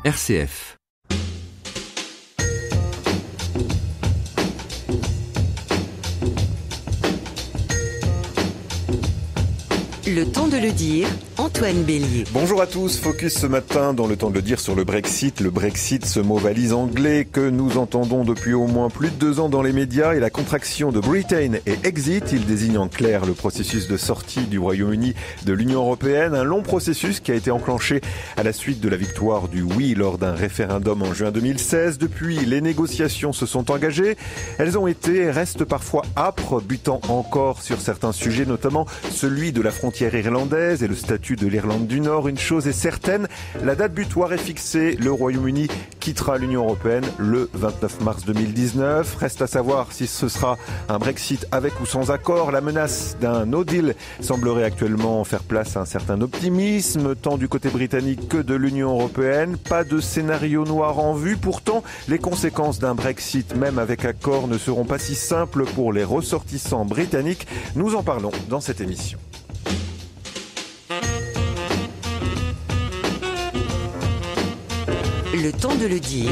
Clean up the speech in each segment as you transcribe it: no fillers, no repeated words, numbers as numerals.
RCF. Le temps de le dire, Antoine Bélier. Bonjour à tous, focus ce matin dans le temps de le dire sur le Brexit. Le Brexit, ce mot valise anglais que nous entendons depuis au moins plus de 2 ans dans les médias, et la contraction de Britain et Exit. Il désigne en clair le processus de sortie du Royaume-Uni de l'Union européenne. Un long processus qui a été enclenché à la suite de la victoire du oui lors d'un référendum en juin 2016. Depuis, les négociations se sont engagées. Elles ont été et restent parfois âpres, butant encore sur certains sujets, notamment celui de la frontière irlandaise et le statut de l'Irlande du Nord. Une chose est certaine, la date butoir est fixée. Le Royaume-Uni quittera l'Union européenne le 29 mars 2019. Reste à savoir si ce sera un Brexit avec ou sans accord. La menace d'un no deal semblerait actuellement faire place à un certain optimisme, tant du côté britannique que de l'Union européenne. Pas de scénario noir en vue. Pourtant, les conséquences d'un Brexit, même avec accord, ne seront pas si simples pour les ressortissants britanniques. Nous en parlons dans cette émission. Le temps de le dire,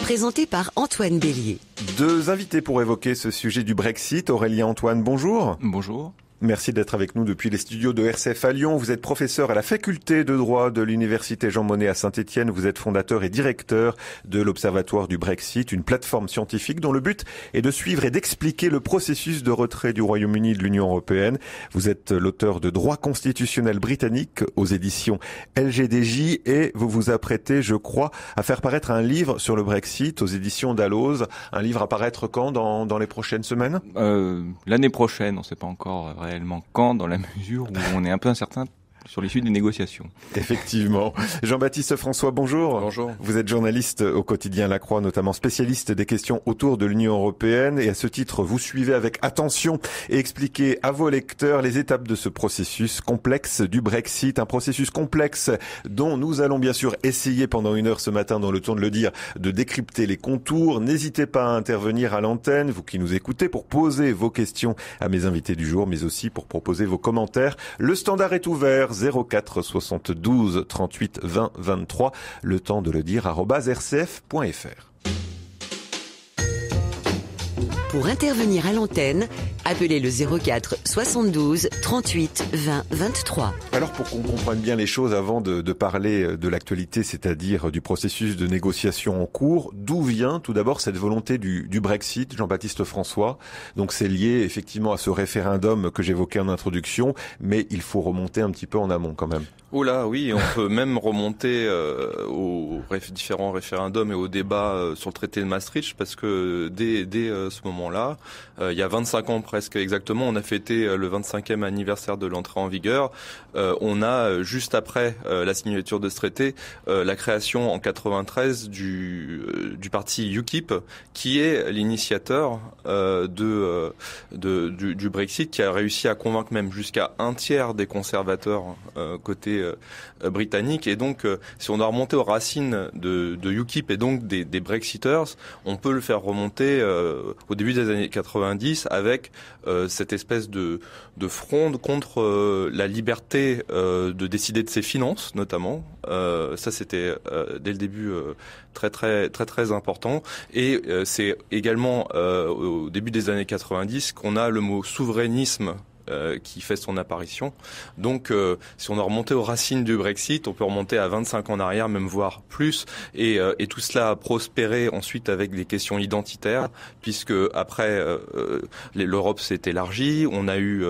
présenté par Antoine Bélier. 2 invités pour évoquer ce sujet du Brexit. Aurélien Antoine, bonjour. Bonjour. Merci d'être avec nous depuis les studios de RCF à Lyon. Vous êtes professeur à la faculté de droit de l'université Jean Monnet à Saint-Étienne. Vous êtes fondateur et directeur de l'Observatoire du Brexit, une plateforme scientifique dont le but est de suivre et d'expliquer le processus de retrait du Royaume-Uni de l'Union européenne. Vous êtes l'auteur de Droit constitutionnel britannique aux éditions LGDJ et vous vous apprêtez, je crois, à faire paraître un livre sur le Brexit aux éditions Dalloz. Un livre à paraître quand dans les prochaines semaines ? L'année prochaine, on ne sait pas encore réellement quand, dans la mesure où on est un peu incertain sur l'issue des négociations. Effectivement. Jean-Baptiste François, bonjour. Bonjour. Vous êtes journaliste au quotidien La Croix, notamment spécialiste des questions autour de l'Union européenne. Et à ce titre, vous suivez avec attention et expliquez à vos lecteurs les étapes de ce processus complexe du Brexit. Un processus complexe dont nous allons bien sûr essayer pendant 1 heure ce matin, dans le temps de le dire, de décrypter les contours. N'hésitez pas à intervenir à l'antenne, vous qui nous écoutez, pour poser vos questions à mes invités du jour, mais aussi pour proposer vos commentaires. Le standard est ouvert. 04 72 38 20 23, le temps de le dire, @rcf.fr. Pour intervenir à l'antenne, appelez le 04 72 38 20 23. Alors pour qu'on comprenne bien les choses avant de parler de l'actualité, c'est-à-dire du processus de négociation en cours, d'où vient tout d'abord cette volonté du Brexit, Jean-Baptiste François? Donc c'est lié effectivement à ce référendum que j'évoquais en introduction, mais il faut remonter un petit peu en amont quand même. Oula, oui, on peut même remonter aux différents référendums et aux débats sur le traité de Maastricht, parce que dès ce moment-là, il y a 25 ans presque exactement, on a fêté le 25e anniversaire de l'entrée en vigueur. On a, juste après la signature de ce traité, la création en 93 du parti UKIP, qui est l'initiateur du Brexit, qui a réussi à convaincre même jusqu'à 1/3 des conservateurs côté britannique. Et donc, si on doit remonter aux racines de UKIP et donc des Brexiters, on peut le faire remonter au début des années 90 avec cette espèce de fronde contre la liberté de décider de ses finances, notamment. Ça, c'était dès le début très important. Et c'est également au début des années 90 qu'on a le mot souverainisme qui fait son apparition. Donc, si on a remonté aux racines du Brexit, on peut remonter à 25 ans en arrière, même voire plus. Et tout cela a prospéré ensuite avec des questions identitaires, puisque après, l'Europe s'est élargie. On a eu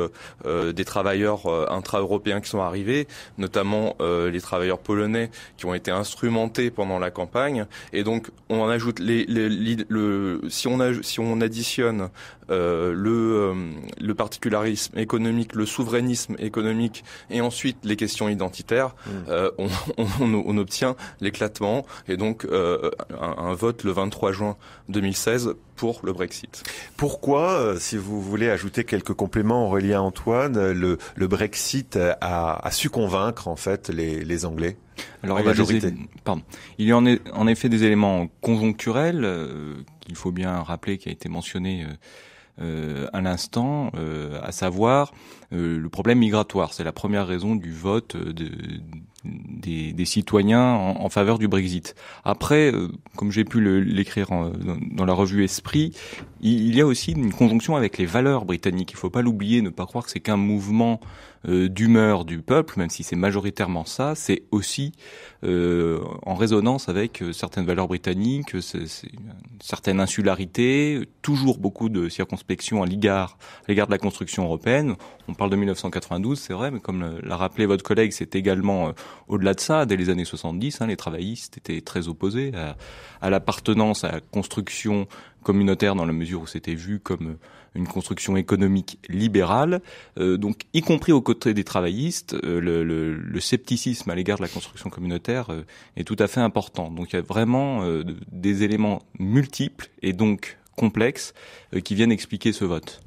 des travailleurs intra-européens qui sont arrivés, notamment les travailleurs polonais qui ont été instrumentés pendant la campagne. Et donc, on en ajoute si on additionne le particularisme économique, le souverainisme économique et ensuite les questions identitaires, on obtient l'éclatement et donc un vote le 23 juin 2016 pour le Brexit. Pourquoi, si vous voulez ajouter quelques compléments, Aurélien Antoine, le Brexit a su convaincre en fait les Anglais? Alors, il y a en effet des éléments conjoncturels qu'il faut bien rappeler, qui a été mentionné à l'instant, à savoir le problème migratoire. C'est la première raison du vote des citoyens en faveur du Brexit. Après, comme j'ai pu l'écrire dans la revue Esprit, il y a aussi une conjonction avec les valeurs britanniques. Il faut pas l'oublier, ne pas croire que c'est qu'un mouvement d'humeur du peuple, même si c'est majoritairement ça, c'est aussi en résonance avec certaines valeurs britanniques, c'est une certaine insularité, toujours beaucoup de circonspection à l'égard de la construction européenne. On parle de 1992, c'est vrai, mais comme l'a rappelé votre collègue, c'est également au-delà de ça. Dès les années 70, les travaillistes étaient très opposés à l'appartenance à la construction communautaire dans la mesure où c'était vu comme une construction économique libérale. Donc, y compris aux côtés des travaillistes, le scepticisme à l'égard de la construction communautaire est tout à fait important. Donc, il y a vraiment des éléments multiples et donc complexes qui viennent expliquer ce vote.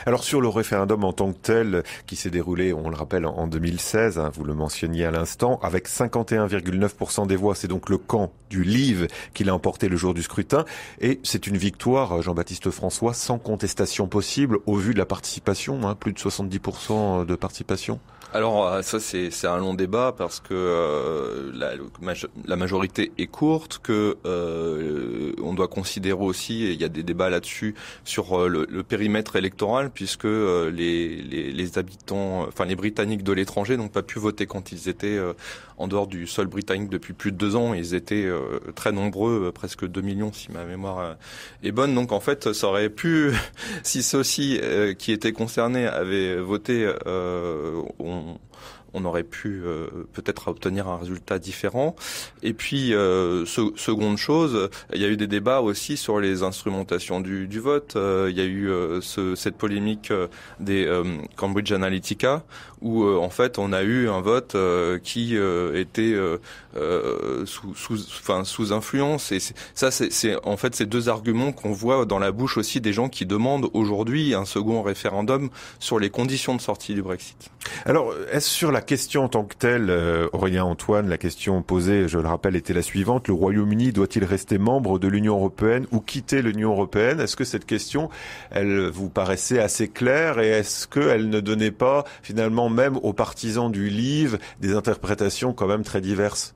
Alors sur le référendum en tant que tel, qui s'est déroulé, on le rappelle, en 2016, vous le mentionniez à l'instant, avec 51,9% des voix, c'est donc le camp du Leave qui l'a emporté le jour du scrutin, et c'est une victoire, Jean-Baptiste François, sans contestation possible, au vu de la participation, plus de 70% de participation. Alors ça c'est un long débat parce que la majorité est courte, que on doit considérer aussi, et il y a des débats là-dessus, sur le périmètre électoral, puisque les habitants, enfin les Britanniques de l'étranger n'ont pas pu voter quand ils étaient en dehors du sol britannique depuis plus de 2 ans. Ils étaient très nombreux, presque 2 millions si ma mémoire est bonne. Donc en fait ça aurait pu, si ceux-ci qui étaient concernés avaient voté, on aurait pu peut-être obtenir un résultat différent. Et puis, seconde chose, il y a eu des débats aussi sur les instrumentations du vote. Il y a eu cette polémique des Cambridge Analytica, où en fait on a eu un vote qui était sous influence. Et c'est en fait ces deux arguments qu'on voit dans la bouche aussi des gens qui demandent aujourd'hui un second référendum sur les conditions de sortie du Brexit. Alors, est-ce sur la question en tant que telle, Aurélien Antoine, la question posée, je le rappelle, était la suivante: le Royaume-Uni doit-il rester membre de l'Union européenne ou quitter l'Union européenne? Est-ce que cette question, elle vous paraissait assez claire, et est-ce qu'elle ne donnait pas, finalement, même aux partisans du Leave, des interprétations quand même très diverses?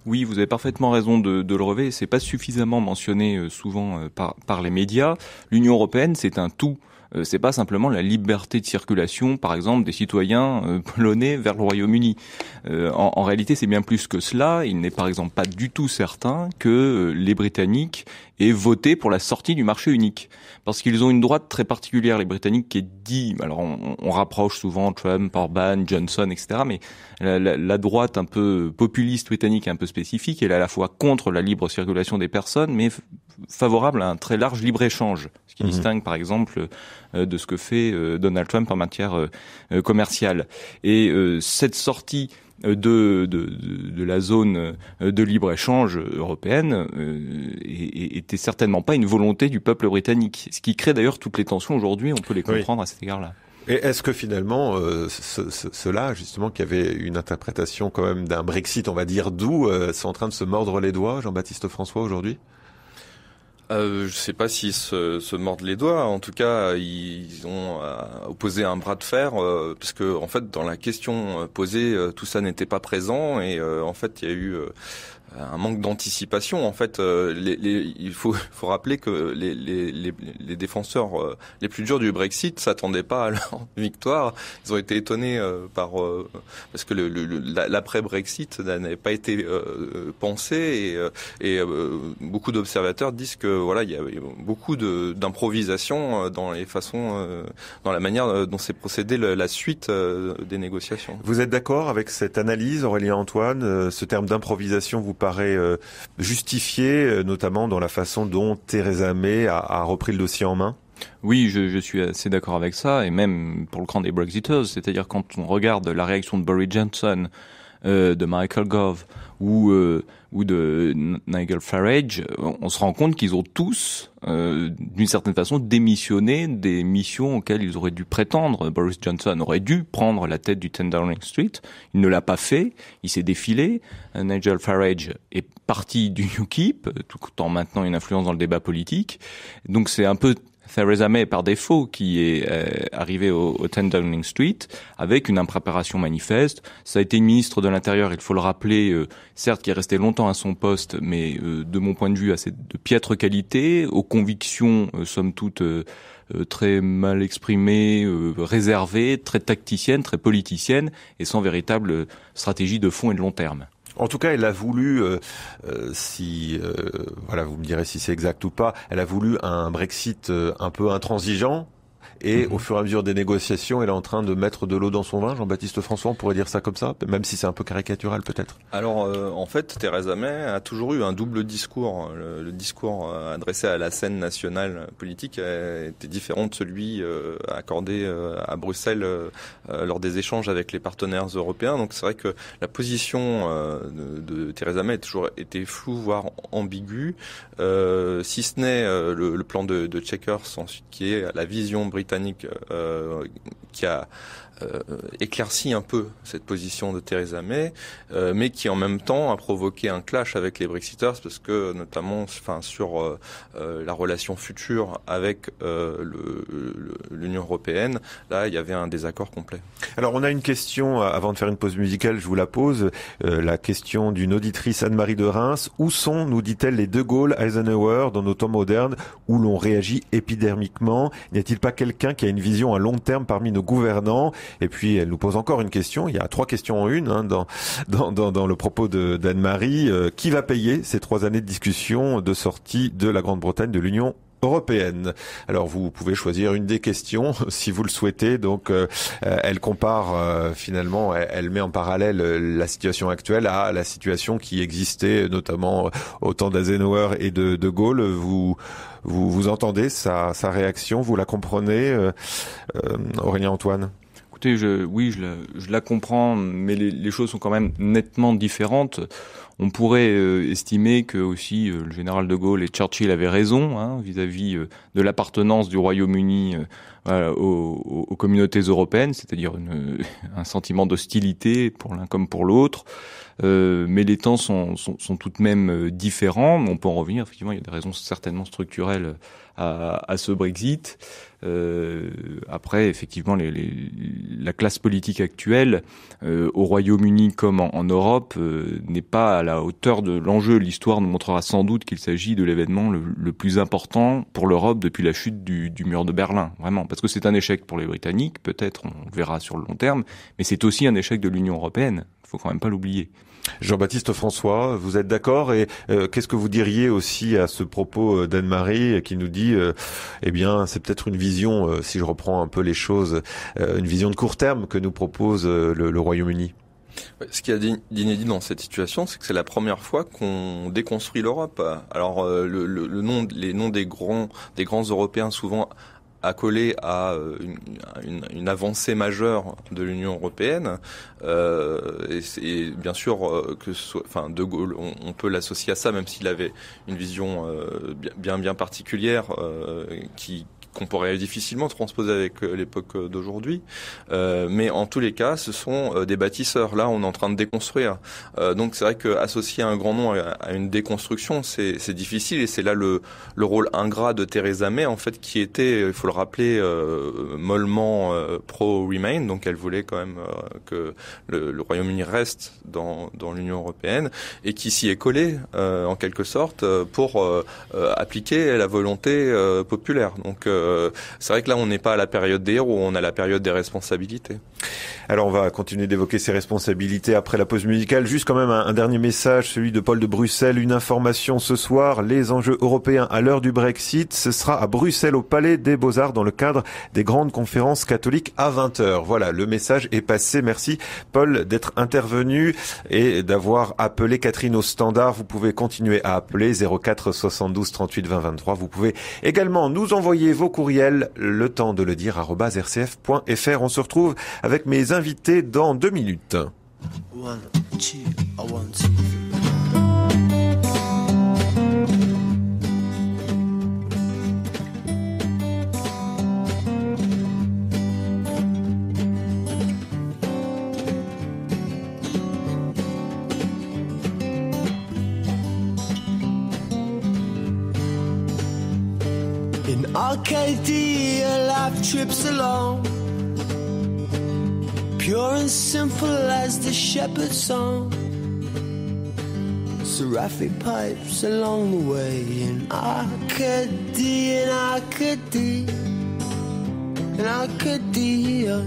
Oui, vous avez parfaitement raison de le relever. C'est pas suffisamment mentionné souvent par les médias. L'Union européenne, c'est un tout. C'est pas simplement la liberté de circulation, par exemple, des citoyens polonais vers le Royaume-Uni. En réalité, c'est bien plus que cela. Il n'est par exemple pas du tout certain que les Britanniques aient voté pour la sortie du marché unique. Parce qu'ils ont une droite très particulière, les Britanniques, qui est dit, alors on rapproche souvent Trump, Orban, Johnson, etc., mais la droite un peu populiste britannique est un peu spécifique. Elle est à la fois contre la libre circulation des personnes, mais favorable à un très large libre-échange, ce qui distingue par exemple de ce que fait Donald Trump en matière commerciale. Et cette sortie de la zone de libre-échange européenne était certainement pas une volonté du peuple britannique, ce qui crée d'ailleurs toutes les tensions aujourd'hui, on peut les comprendre à cet égard-là. Et est-ce que finalement, ceux-là, justement, qui avaient une interprétation quand même d'un Brexit, on va dire, doux, sont en train de se mordre les doigts, Jean-Baptiste François, aujourd'hui ? Je sais pas s'ils se mordent les doigts. En tout cas, ils ont opposé un bras de fer, parce que en fait, dans la question posée, tout ça n'était pas présent, et en fait, il y a eu un manque d'anticipation. En fait, il faut rappeler que les défenseurs les plus durs du Brexit s'attendaient pas à leur victoire. Ils ont été étonnés parce que l'après-Brexit n'avait pas été pensé, et beaucoup d'observateurs disent que voilà, il y a beaucoup d'improvisation dans les façons, dans la manière dont s'est procédé la suite des négociations. Vous êtes d'accord avec cette analyse, Aurélien Antoine? Ce terme d'improvisation vous paraît justifié, notamment dans la façon dont Theresa May a repris le dossier en main? Oui, je suis assez d'accord avec ça, et même pour le camp des Brexiters, c'est-à-dire quand on regarde la réaction de Boris Johnson, de Michael Gove ou de Nigel Farage, on se rend compte qu'ils ont tous, d'une certaine façon, démissionné des missions auxquelles ils auraient dû prétendre. Boris Johnson aurait dû prendre la tête du 10 Downing Street, il ne l'a pas fait, il s'est défilé. Nigel Farage est parti du UKIP, tout en maintenant une influence dans le débat politique. Donc c'est un peu Theresa May par défaut qui est arrivée au 10 Downing Street avec une impréparation manifeste. Ça a été une ministre de l'Intérieur, il faut le rappeler, certes qui est restée longtemps à son poste, mais de mon point de vue assez de piètre qualité, aux convictions somme toute très mal exprimée, réservée, très tacticienne, très politicienne et sans véritable stratégie de fond et de long terme. En tout cas, elle a voulu, voilà, vous me direz si c'est exact ou pas, elle a voulu un Brexit un peu intransigeant. Et au fur et à mesure des négociations, elle est en train de mettre de l'eau dans son vin. Jean-Baptiste François, on pourrait dire ça comme ça, même si c'est un peu caricatural peut-être. Alors en fait, Theresa May a toujours eu un double discours. Le discours adressé à la scène nationale politique était différent de celui accordé à Bruxelles lors des échanges avec les partenaires européens. Donc c'est vrai que la position de Theresa May a toujours été floue, voire ambiguë, si ce n'est le plan de Chequers, ensuite qui est la vision britannique qui a éclairci un peu cette position de Theresa May, mais qui en même temps a provoqué un clash avec les Brexiters parce que notamment, sur la relation future avec l'Union européenne, là il y avait un désaccord complet. Alors on a une question avant de faire une pause musicale, je vous la pose, la question d'une auditrice Anne-Marie de Reims. Où sont, nous dit-elle, les De Gaulle, Eisenhower dans nos temps modernes où l'on réagit épidermiquement? N'y a-t-il pas quelqu'un qui a une vision à long terme parmi nos gouvernants? Et puis elle nous pose encore une question. Il y a 3 questions en une dans le propos d'Anne-Marie. Qui va payer ces 3 années de discussion de sortie de la Grande-Bretagne de l'Union européenne? Alors vous pouvez choisir une des questions si vous le souhaitez. Donc elle compare finalement, elle met en parallèle la situation actuelle à la situation qui existait notamment au temps d'Eisenhower et de Gaulle. Vous entendez sa réaction, vous la comprenez, Aurélien Antoine? Écoutez, je la comprends, mais les choses sont quand même nettement différentes. On pourrait estimer que aussi le général de Gaulle et Churchill avaient raison vis-à-vis de l'appartenance du Royaume-Uni aux communautés européennes, c'est-à-dire un sentiment d'hostilité pour l'un comme pour l'autre. Mais les temps sont tout de même différents. On peut en revenir, effectivement, il y a des raisons certainement structurelles à ce Brexit. Après, effectivement, la classe politique actuelle au Royaume-Uni comme en Europe n'est pas à la hauteur de l'enjeu. L'histoire nous montrera sans doute qu'il s'agit de l'événement le plus important pour l'Europe depuis la chute du mur de Berlin, vraiment. Parce que c'est un échec pour les Britanniques, peut-être, on le verra sur le long terme, mais c'est aussi un échec de l'Union européenne. Il faut quand même pas l'oublier. Jean-Baptiste François, vous êtes d'accord? Et qu'est-ce que vous diriez aussi à ce propos d'Anne-Marie qui nous dit, eh bien, c'est peut-être une vision, si je reprends un peu les choses, une vision de court terme que nous propose le Royaume-Uni? Ce qu'il y a d'inédit dans cette situation, c'est que c'est la première fois qu'on déconstruit l'Europe. Alors les noms des grands Européens souvent accolé à une avancée majeure de l'Union européenne, et bien sûr que De Gaulle, on peut l'associer à ça, même s'il avait une vision bien particulière qu'on pourrait difficilement transposer avec l'époque d'aujourd'hui. Mais en tous les cas, ce sont des bâtisseurs. Là, on est en train de déconstruire. Donc c'est vrai qu'associer un grand nom à une déconstruction, c'est difficile, et c'est là le rôle ingrat de Theresa May, en fait, qui était, il faut le rappeler, mollement pro-Remain. Donc elle voulait quand même que le Royaume-Uni reste dans l'Union européenne, et qui s'y est collé en quelque sorte pour appliquer la volonté populaire. Donc c'est vrai que là, on n'est pas à la période des héros, on a la période des responsabilités. Alors on va continuer d'évoquer ces responsabilités après la pause musicale. Juste quand même un dernier message, celui de Paul de Bruxelles. Une information ce soir, les enjeux européens à l'heure du Brexit. Ce sera à Bruxelles, au Palais des Beaux-Arts, dans le cadre des grandes conférences catholiques à 20h. Voilà, le message est passé. Merci Paul d'être intervenu et d'avoir appelé Catherine au standard. Vous pouvez continuer à appeler 04 72 38 20 23. Vous pouvez également nous envoyer vos courriels, le temps de le dire, @rcf.fr. On se retrouve avec mes invités dans 2 minutes. One, two, one, two. In Arcadia, life trips along, pure and simple as the shepherd's song. Seraphic pipes along the way in Arcadia, in Arcadia, in Arcadia.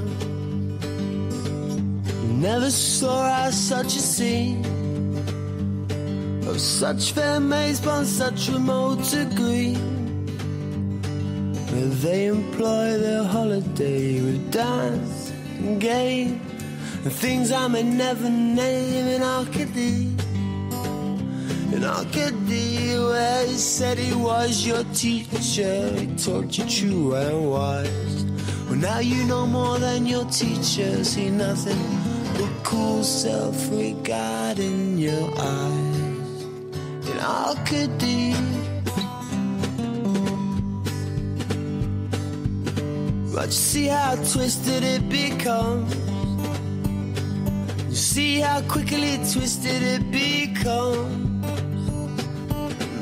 Never saw I such a scene of such fair maids upon such remote degree, where they employ their holiday with dance and game and things I may never name in Arcadia. In Arcadia, where he said he was your teacher, he taught you true and wise. Well, now you know more than your teacher, see nothing but cool self-regard in your eyes. In Arcadia, but you see how twisted it becomes. You see how quickly twisted it becomes.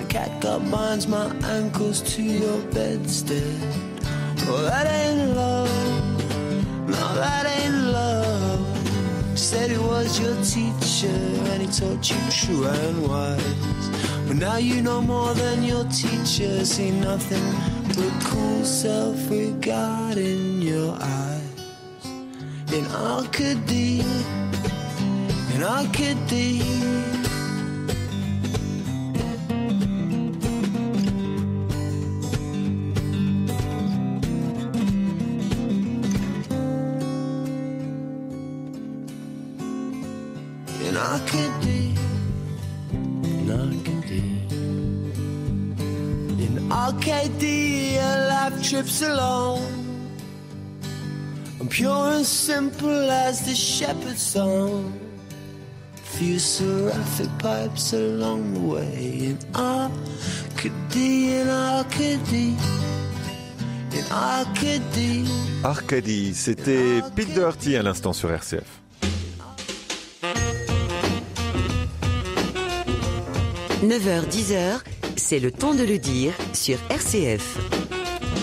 Catgut binds my ankles to your bedstead. Oh, that ain't love. No, that ain't love. He said he was your teacher and he taught you true and wise. But now you know more than your teacher. See nothing but cool self-regard in your eyes. In Arcadia, in Arcadia. In Arcadia, in Arcadia, in Arcadia, life trips along, and pure and simple as the shepherd's song. Few seraphic pipes along the way. In Arcadia, in Arcadia, in Arcadia. Arcadie, c'était Pete Doherty à l'instant sur RCF. 9h-10h, c'est le temps de le dire sur RCF.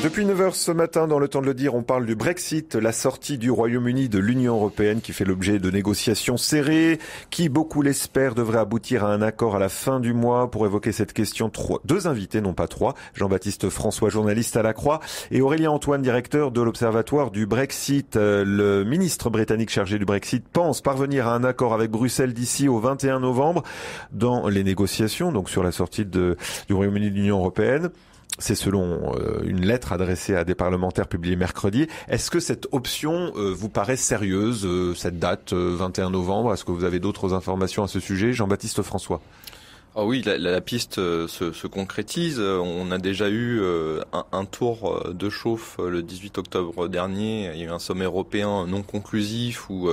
Depuis 9h ce matin, dans le temps de le dire, on parle du Brexit, la sortie du Royaume-Uni de l'Union européenne qui fait l'objet de négociations serrées, qui, beaucoup l'espèrent, devrait aboutir à un accord à la fin du mois. Pour évoquer cette question, deux invités, non pas trois, Jean-Baptiste François, journaliste à La Croix, et Aurélien Antoine, directeur de l'Observatoire du Brexit. Le ministre britannique chargé du Brexit pense parvenir à un accord avec Bruxelles d'ici au 21 novembre dans les négociations, donc sur la sortie du Royaume-Uni de l'Union européenne. C'est selon une lettre adressée à des parlementaires publiée mercredi. Est-ce que cette option vous paraît sérieuse, cette date 21 novembre? Est-ce que vous avez d'autres informations à ce sujet, Jean-Baptiste François? Ah oui, la piste se concrétise. On a déjà eu un tour de chauffe le 18 octobre dernier. Il y a eu un sommet européen non conclusif où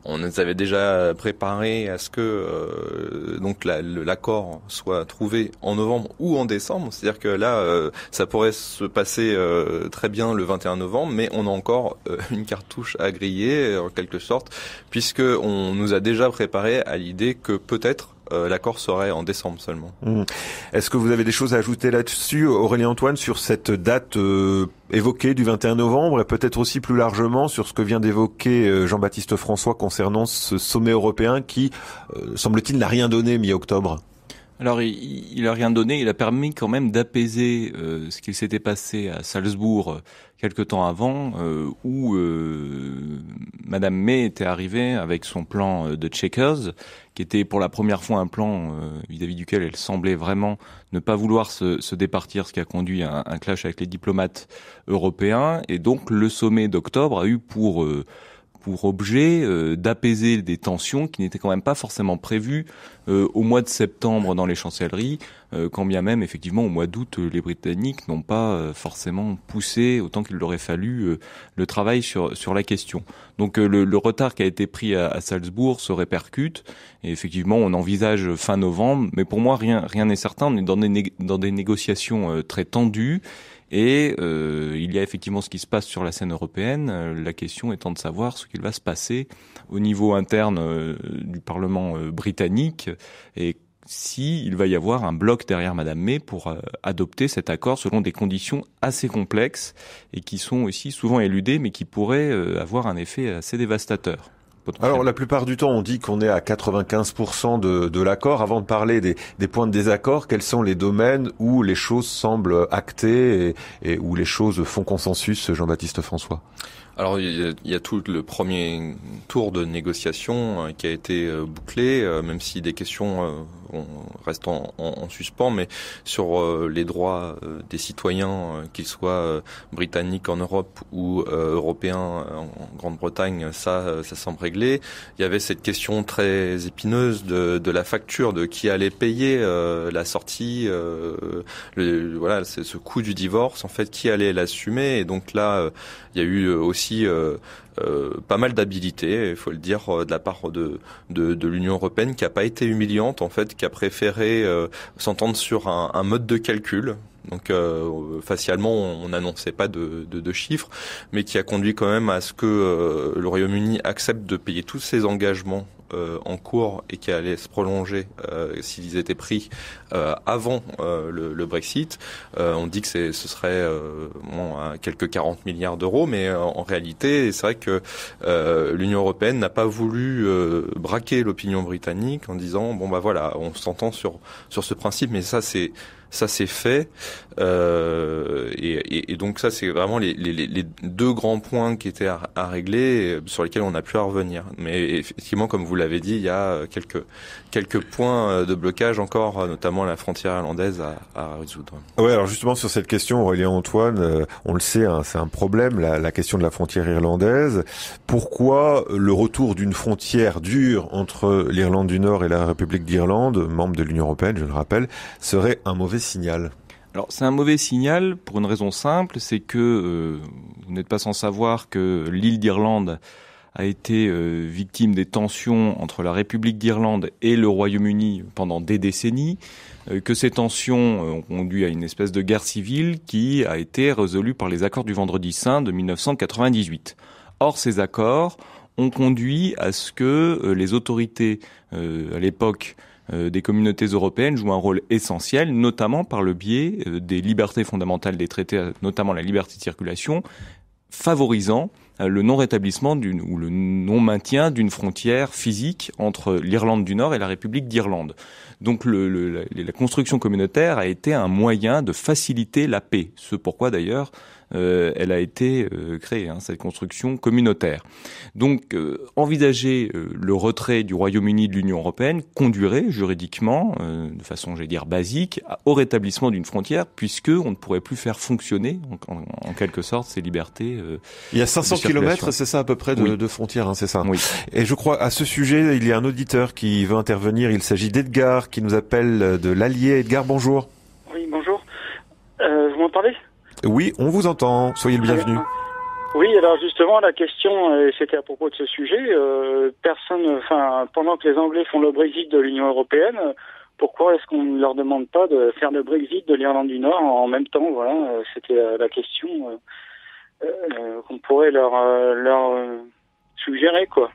on nous avait déjà préparé à ce que donc l'accord soit trouvé en novembre ou en décembre. C'est-à-dire que là, ça pourrait se passer très bien le 21 novembre, mais on a encore une cartouche à griller en quelque sorte, puisque on nous a déjà préparé à l'idée que peut-être l'accord serait en décembre seulement. Est-ce que vous avez des choses à ajouter là-dessus, Aurélien Antoine, sur cette date évoquée du 21 novembre et peut-être aussi plus largement sur ce que vient d'évoquer Jean-Baptiste François concernant ce sommet européen qui, semble-t-il, n'a rien donné mi-octobre? Alors, il a rien donné. Il a permis quand même d'apaiser ce qui s'était passé à Salzbourg quelque temps avant, où Madame May était arrivée avec son plan de Chequers, qui était pour la première fois un plan vis-à-vis duquel elle semblait vraiment ne pas vouloir se départir, ce qui a conduit à un clash avec les diplomates européens. Et donc, le sommet d'octobre a eu pour objet d'apaiser des tensions qui n'étaient quand même pas forcément prévues au mois de septembre dans les chancelleries, quand bien même effectivement au mois d'août les Britanniques n'ont pas forcément poussé autant qu'il aurait fallu le travail sur la question. Donc le retard qui a été pris à Salzbourg se répercute et effectivement on envisage fin novembre, mais pour moi rien n'est certain. On est dans des négociations très tendues. Et il y a effectivement ce qui se passe sur la scène européenne, la question étant de savoir ce qu'il va se passer au niveau interne du Parlement britannique et si il va y avoir un bloc derrière Madame May pour adopter cet accord selon des conditions assez complexes et qui sont aussi souvent éludées, mais qui pourraient avoir un effet assez dévastateur. Alors la plupart du temps on dit qu'on est à 95% de l'accord. Avant de parler des points de désaccord, quels sont les domaines où les choses semblent actées et où les choses font consensus, Jean-Baptiste François? Alors il y a tout le premier tour de négociation qui a été bouclé, même si des questions restent en suspens, mais sur les droits des citoyens, qu'ils soient britanniques en Europe ou européens en Grande-Bretagne, ça semble réglé. Il y avait cette question très épineuse de la facture, de qui allait payer la sortie, voilà, c'est ce coût du divorce, en fait, qui allait l'assumer. Et donc là, il y a eu aussi pas mal d'habilité, il faut le dire, de la part de l'Union européenne, qui a pas été humiliante, en fait, qui a préféré s'entendre sur un mode de calcul. Donc facialement, on n'annonçait pas de chiffres, mais qui a conduit quand même à ce que le Royaume-Uni accepte de payer tous ses engagements en cours et qui allaient se prolonger s'ils étaient pris avant le Brexit. On dit que ce serait à quelques 40 milliards d'euros, mais en réalité, c'est vrai que l'Union européenne n'a pas voulu braquer l'opinion britannique en disant bon bah voilà, on s'entend sur ce principe, mais ça c'est fait, et donc ça c'est vraiment les deux grands points qui étaient à régler, sur lesquels on a pu revenir. Mais effectivement, comme vous l'avez dit, il y a quelques points de blocage encore, notamment la frontière irlandaise à résoudre. Ouais, alors justement sur cette question, Aurélien Antoine, on le sait, hein, c'est un problème, la question de la frontière irlandaise. Pourquoi le retour d'une frontière dure entre l'Irlande du Nord et la République d'Irlande, membre de l'Union européenne, je le rappelle, serait un mauvais signal? Alors c'est un mauvais signal pour une raison simple, c'est que vous n'êtes pas sans savoir que l'île d'Irlande a été victime des tensions entre la République d'Irlande et le Royaume-Uni pendant des décennies, que ces tensions ont conduit à une espèce de guerre civile qui a été résolue par les accords du Vendredi Saint de 1998. Or ces accords ont conduit à ce que les autorités à l'époque des communautés européennes jouent un rôle essentiel, notamment par le biais des libertés fondamentales des traités, notamment la liberté de circulation, favorisant le non-rétablissement ou le non-maintien d'une frontière physique entre l'Irlande du Nord et la République d'Irlande. Donc la construction communautaire a été un moyen de faciliter la paix. Ce pourquoi d'ailleurs elle a été créée, cette construction communautaire. Donc envisager le retrait du Royaume-Uni de l'Union européenne conduirait juridiquement, de façon, j'allais dire, basique, au rétablissement d'une frontière, puisque on ne pourrait plus faire fonctionner, en quelque sorte, ces libertés. Il y a 500 kilomètres, c'est ça à peu près de frontières, hein, c'est ça. Oui. Et je crois à ce sujet, il y a un auditeur qui veut intervenir. Il s'agit d'Edgar qui nous appelle de l'Allier. Edgar, bonjour. Oui, bonjour. Vous m'entendez ? Oui, on vous entend. Soyez le bienvenu. Oui, alors justement, la question, c'était à propos de ce sujet. Pendant que les Anglais font le Brexit de l'Union européenne, pourquoi est-ce qu'on ne leur demande pas de faire le Brexit de l'Irlande du Nord en même temps? Voilà, c'était la question qu'on pourrait leur suggérer, quoi.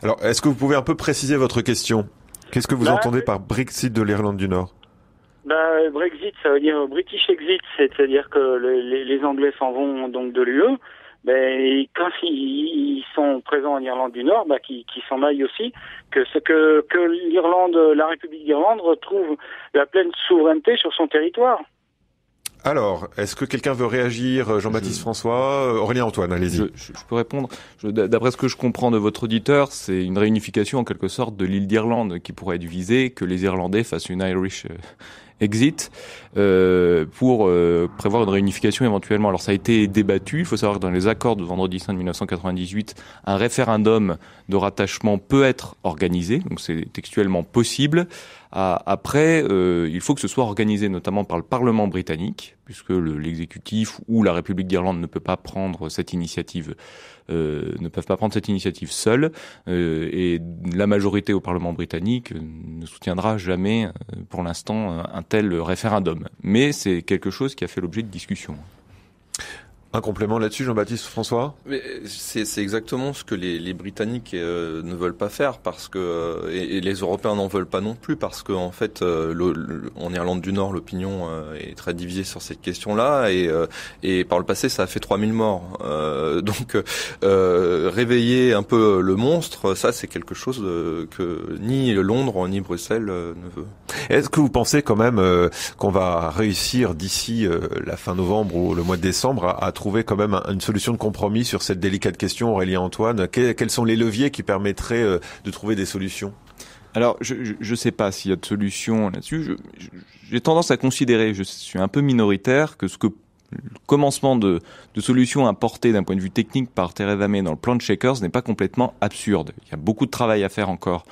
Alors, est-ce que vous pouvez un peu préciser votre question? Qu'est-ce que vous entendez par Brexit de l'Irlande du Nord? Brexit, ça veut dire British Exit, c'est-à-dire que les Anglais s'en vont donc de l'UE. Quand ils sont présents en Irlande du Nord, qu'ils s'en aillent aussi, que l'Irlande, la République d'Irlande retrouve la pleine souveraineté sur son territoire. Alors, est-ce que quelqu'un veut réagir? Jean-Baptiste François, Aurélien Antoine, allez-y. Je peux répondre. D'après ce que je comprends de votre auditeur, c'est une réunification en quelque sorte de l'île d'Irlande qui pourrait être visée, que les Irlandais fassent une Irish exit pour prévoir une réunification éventuellement. Alors ça a été débattu. Il faut savoir que dans les accords de Vendredi Saint de 1998, un référendum de rattachement peut être organisé, donc c'est textuellement possible. Après, il faut que ce soit organisé notamment par le Parlement britannique, puisque l'exécutif ou la République d'Irlande ne peut pas prendre cette initiative, ne peuvent pas prendre cette initiative seuls, et la majorité au Parlement britannique ne soutiendra jamais, pour l'instant, un tel référendum. Mais c'est quelque chose qui a fait l'objet de discussions. Un complément là-dessus, Jean-Baptiste François ? Mais c'est exactement ce que les Britanniques ne veulent pas faire parce que et les Européens n'en veulent pas non plus parce que en fait en Irlande du Nord l'opinion est très divisée sur cette question-là et par le passé ça a fait 3000 morts. Donc réveiller un peu le monstre, ça c'est quelque chose que ni Londres ni Bruxelles ne veut. Est-ce que vous pensez quand même qu'on va réussir d'ici la fin novembre ou le mois de décembre à trouver quand même une solution de compromis sur cette délicate question, Aurélien Antoine? Quels sont les leviers qui permettraient de trouver des solutions? Alors, je sais pas s'il y a de solution là-dessus. J'ai tendance à considérer, je suis un peu minoritaire, que le commencement de solutions apportées d'un point de vue technique par Theresa May dans le plan de Chequers n'est pas complètement absurde. Il y a beaucoup de travail à faire encore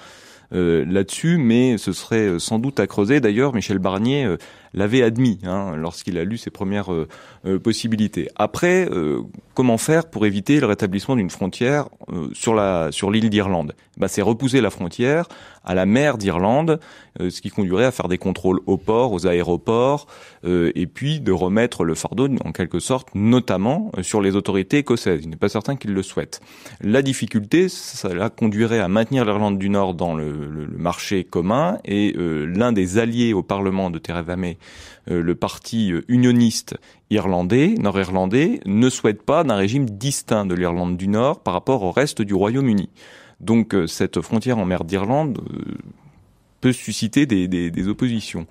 là-dessus, mais ce serait sans doute à creuser. D'ailleurs, Michel Barnier l'avait admis lorsqu'il a lu ses premières possibilités. Après, comment faire pour éviter le rétablissement d'une frontière sur l'île d'Irlande? C'est repousser la frontière à la mer d'Irlande, ce qui conduirait à faire des contrôles aux ports, aux aéroports, et puis de remettre le fardeau, en quelque sorte, notamment sur les autorités écossaises. Il n'est pas certain qu'ils le souhaitent. La difficulté, ça conduirait à maintenir l'Irlande du Nord dans le marché commun, et l'un des alliés au Parlement de Theresa May, le parti unioniste irlandais, nord-irlandais, ne souhaite pas d'un régime distinct de l'Irlande du Nord par rapport au reste du Royaume-Uni. Donc cette frontière en mer d'Irlande peut susciter des oppositions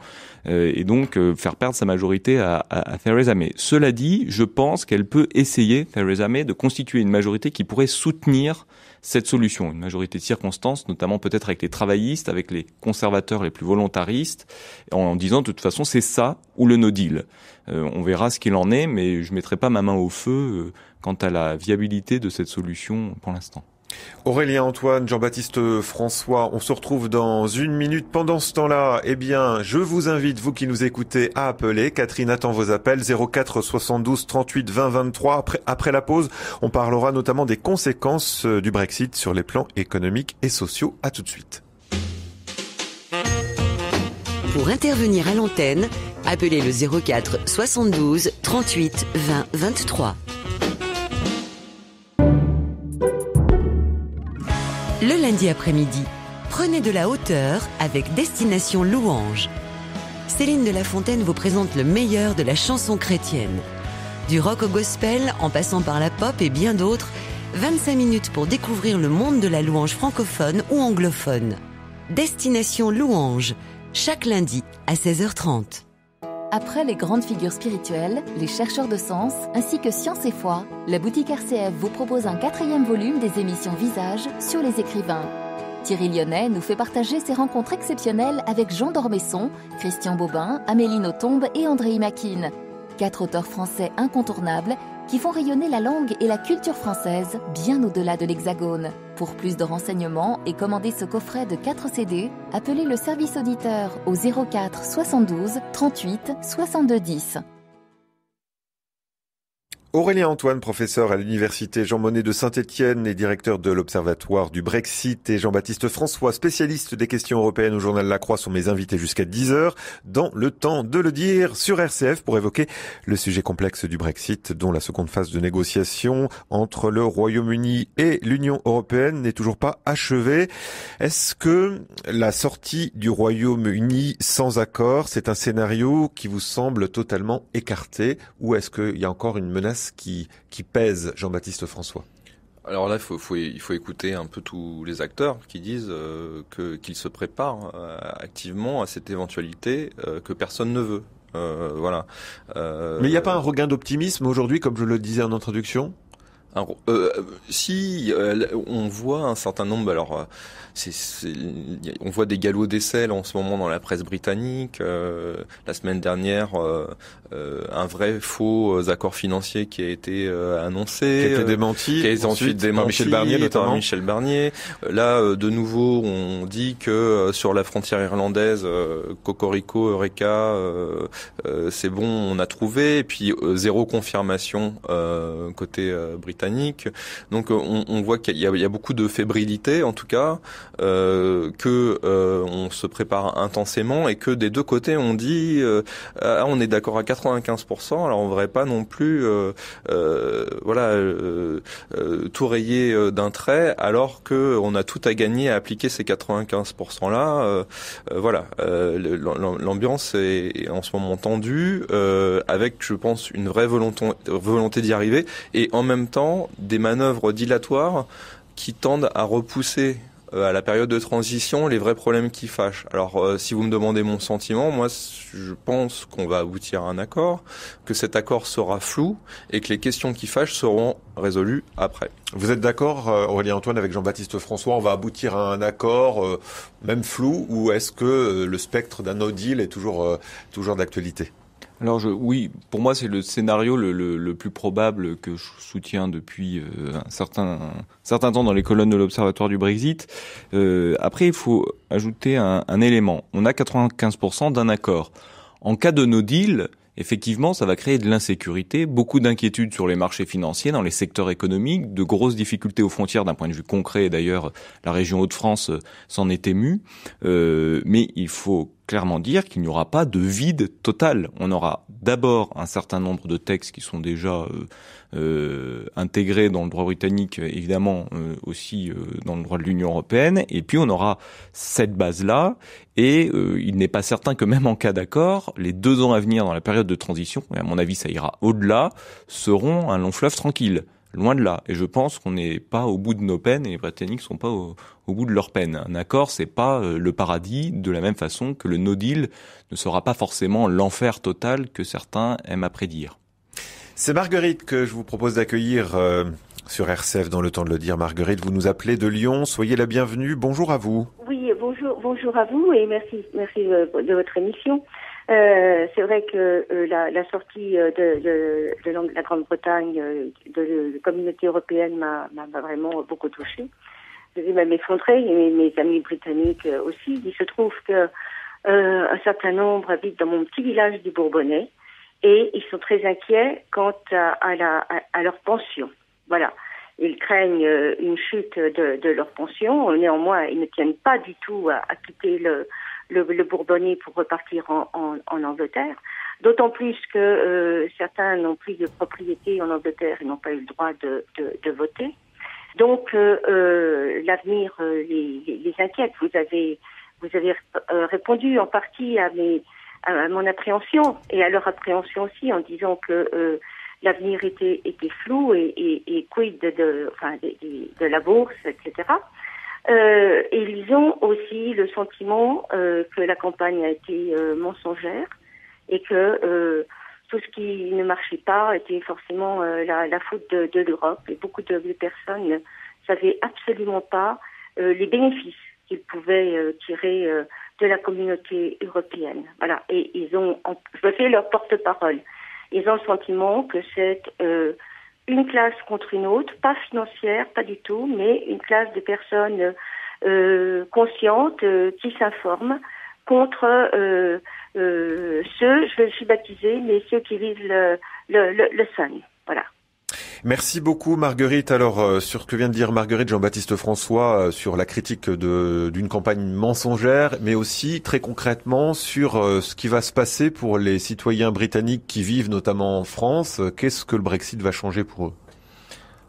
et donc faire perdre sa majorité à Theresa May. Cela dit, je pense qu'elle peut essayer, Theresa May, de constituer une majorité qui pourrait soutenir cette solution, une majorité de circonstances, notamment peut-être avec les travaillistes, avec les conservateurs les plus volontaristes, en disant de toute façon c'est ça ou le no deal. On verra ce qu'il en est, mais je mettrai pas ma main au feu quant à la viabilité de cette solution pour l'instant. Aurélien Antoine, Jean-Baptiste François, on se retrouve dans une minute. Pendant ce temps-là, je vous invite, vous qui nous écoutez, à appeler. Catherine attend vos appels, 04 72 38 20 23. Après la pause, on parlera notamment des conséquences du Brexit sur les plans économiques et sociaux. À tout de suite. Pour intervenir à l'antenne, appelez le 04 72 38 20 23. Le lundi après-midi, prenez de la hauteur avec Destination Louange. Céline de La Fontaine vous présente le meilleur de la chanson chrétienne. Du rock au gospel, en passant par la pop et bien d'autres, 25 minutes pour découvrir le monde de la louange francophone ou anglophone. Destination Louange, chaque lundi à 16h30. Après les grandes figures spirituelles, les chercheurs de sens, ainsi que Science et Foi, la boutique RCF vous propose un 4e volume des émissions Visage sur les écrivains. Thierry Lyonnais nous fait partager ses rencontres exceptionnelles avec Jean d'Ormesson, Christian Bobin, Amélie Nothomb et André Imakine. 4 auteurs français incontournables qui font rayonner la langue et la culture française bien au-delà de l'Hexagone. Pour plus de renseignements et commander ce coffret de 4 CD, appelez le service auditeur au 04 72 38 62 10. Aurélien Antoine, professeur à l'université Jean Monnet de Saint-Étienne et directeur de l'Observatoire du Brexit, et Jean-Baptiste François, spécialiste des questions européennes au journal La Croix, sont mes invités jusqu'à 10h dans Le Temps de le dire sur RCF pour évoquer le sujet complexe du Brexit, dont la seconde phase de négociation entre le Royaume-Uni et l'Union européenne n'est toujours pas achevée. Est-ce que la sortie du Royaume-Uni sans accord, c'est un scénario qui vous semble totalement écarté, ou est-ce qu'il y a encore une menace qui pèse, Jean-Baptiste François? Alors là, il faut écouter un peu tous les acteurs qui disent qu'ils se préparent activement à cette éventualité que personne ne veut. Voilà. Mais il n'y a pas un regain d'optimisme aujourd'hui, comme je le disais en introduction? Si on voit un certain nombre, alors on voit des galops d'essai en ce moment dans la presse britannique. La semaine dernière, un vrai faux accord financier qui a été annoncé, qui a été démenti, qui a été ensuite démenti par Michel Barnier. Là, de nouveau, on dit que sur la frontière irlandaise, Cocorico, Eureka, c'est bon, on a trouvé. Et puis zéro confirmation côté britannique. britanniques. Donc on voit qu'il y a beaucoup de fébrilité en tout cas, que on se prépare intensément et que des deux côtés on dit on est d'accord à 95%, alors on ne devrait pas non plus tout rayer d'un trait alors que on a tout à gagner à appliquer ces 95% là. L'ambiance est en ce moment tendue, avec, je pense, une vraie volonté d'y arriver, et en même temps des manœuvres dilatoires qui tendent à repousser à la période de transition les vrais problèmes qui fâchent. Alors si vous me demandez mon sentiment, moi je pense qu'on va aboutir à un accord, que cet accord sera flou et que les questions qui fâchent seront résolues après. Vous êtes d'accord, Aurélien Antoine, avec Jean-Baptiste François, on va aboutir à un accord, même flou, ou est-ce que le spectre d'un no deal est toujours d'actualité ? Alors oui, pour moi c'est le scénario le plus probable que je soutiens depuis un certain temps dans les colonnes de l'Observatoire du Brexit. Après, il faut ajouter un élément. On a 95% d'un accord. En cas de no deal, effectivement, ça va créer de l'insécurité, beaucoup d'inquiétudes sur les marchés financiers, dans les secteurs économiques, de grosses difficultés aux frontières d'un point de vue concret. Et d'ailleurs, la région Hauts-de-France s'en est émue. Mais il faut clairement dire qu'il n'y aura pas de vide total. On aura d'abord un certain nombre de textes qui sont déjà intégrés dans le droit britannique, évidemment aussi dans le droit de l'Union européenne, et puis on aura cette base-là, et il n'est pas certain que même en cas d'accord, les 2 ans à venir dans la période de transition, et à mon avis ça ira au-delà, seront un long fleuve tranquille. Loin de là. Et je pense qu'on n'est pas au bout de nos peines et les Britanniques sont pas au bout de leurs peines. Un accord, c'est pas le paradis, de la même façon que le no deal ne sera pas forcément l'enfer total que certains aiment à prédire. C'est Marguerite que je vous propose d'accueillir sur RCF dans le temps de le dire. Marguerite, vous nous appelez de Lyon. Soyez la bienvenue. Bonjour à vous. Oui, bonjour à vous et merci de votre émission. C'est vrai que la sortie de la Grande-Bretagne de la communauté européenne m'a vraiment beaucoup touchée. Je vais même effondrer, et mes amis britanniques aussi. Il se trouve que un certain nombre habitent dans mon petit village du Bourbonnais et ils sont très inquiets quant à leur pension. Voilà. Ils craignent une chute de leur pension. Néanmoins, ils ne tiennent pas du tout à quitter le Bourbonnais pour repartir en Angleterre. D'autant plus que certains n'ont plus de propriété en Angleterre et n'ont pas eu le droit de voter. Donc l'avenir les inquiète. Vous avez répondu en partie à mon appréhension et à leur appréhension aussi en disant que l'avenir était flou et quid de la bourse, etc. Et ils ont aussi le sentiment que la campagne a été mensongère et que tout ce qui ne marchait pas était forcément la faute de l'Europe. Et beaucoup de personnes ne savaient absolument pas les bénéfices qu'ils pouvaient tirer de la communauté européenne. Voilà. Et je fais leur porte-parole. Ils ont le sentiment que c'est une classe contre une autre, pas financière, pas du tout, mais une classe de personnes conscientes qui s'informent contre ceux, je vais les baptiser, mais ceux qui visent le Sun. Voilà. Merci beaucoup Marguerite. Alors sur ce que vient de dire Marguerite, Jean-Baptiste François sur la critique d'une campagne mensongère, mais aussi très concrètement sur ce qui va se passer pour les citoyens britanniques qui vivent notamment en France. Qu'est-ce que le Brexit va changer pour eux ?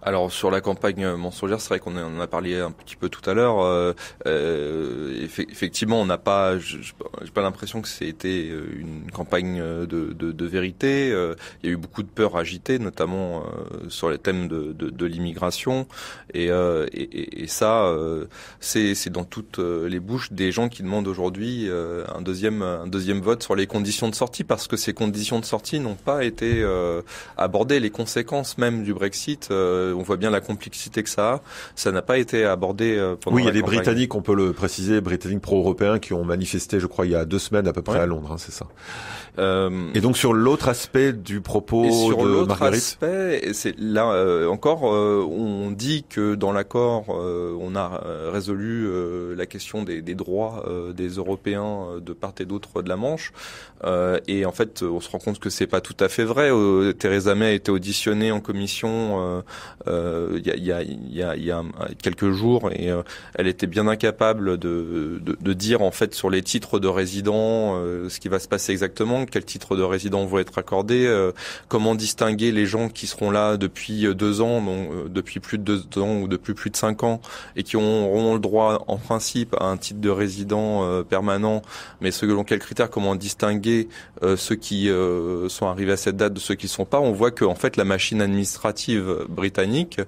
Alors sur la campagne mensongère, c'est vrai qu'on en a parlé un petit peu tout à l'heure. Effectivement, on n'a pas, j'ai pas l'impression que c'était une campagne de vérité. Il y a eu beaucoup de peurs agitées, notamment sur les thèmes de l'immigration, et ça, c'est dans toutes les bouches des gens qui demandent aujourd'hui un deuxième vote sur les conditions de sortie, parce que ces conditions de sortie n'ont pas été abordées. Les conséquences même du Brexit. On voit bien la complexité que ça n'a pas été abordé pendant Oui, il y a des campagne. Britanniques, on peut le préciser, Britanniques pro-européens qui ont manifesté, je crois, il y a 2 semaines à peu près à Londres, c'est ça. Et donc sur l'autre aspect du propos de Marguerite, aspect, c'est là encore, on dit que dans l'accord, on a résolu la question des droits des Européens de part et d'autre de la Manche, et en fait, on se rend compte que c'est pas tout à fait vrai. Theresa May a été auditionnée en commission il y a quelques jours, et elle était bien incapable de dire en fait sur les titres de résidents ce qui va se passer exactement, quels titres de résidents vont être accordés, comment distinguer les gens qui seront là depuis 2 ans, donc depuis plus de 2 ans ou depuis plus de 5 ans, et qui auront le droit en principe à un titre de résident permanent, mais selon quels critères, comment distinguer ceux qui sont arrivés à cette date de ceux qui ne sont pas. On voit que en fait la machine administrative britannique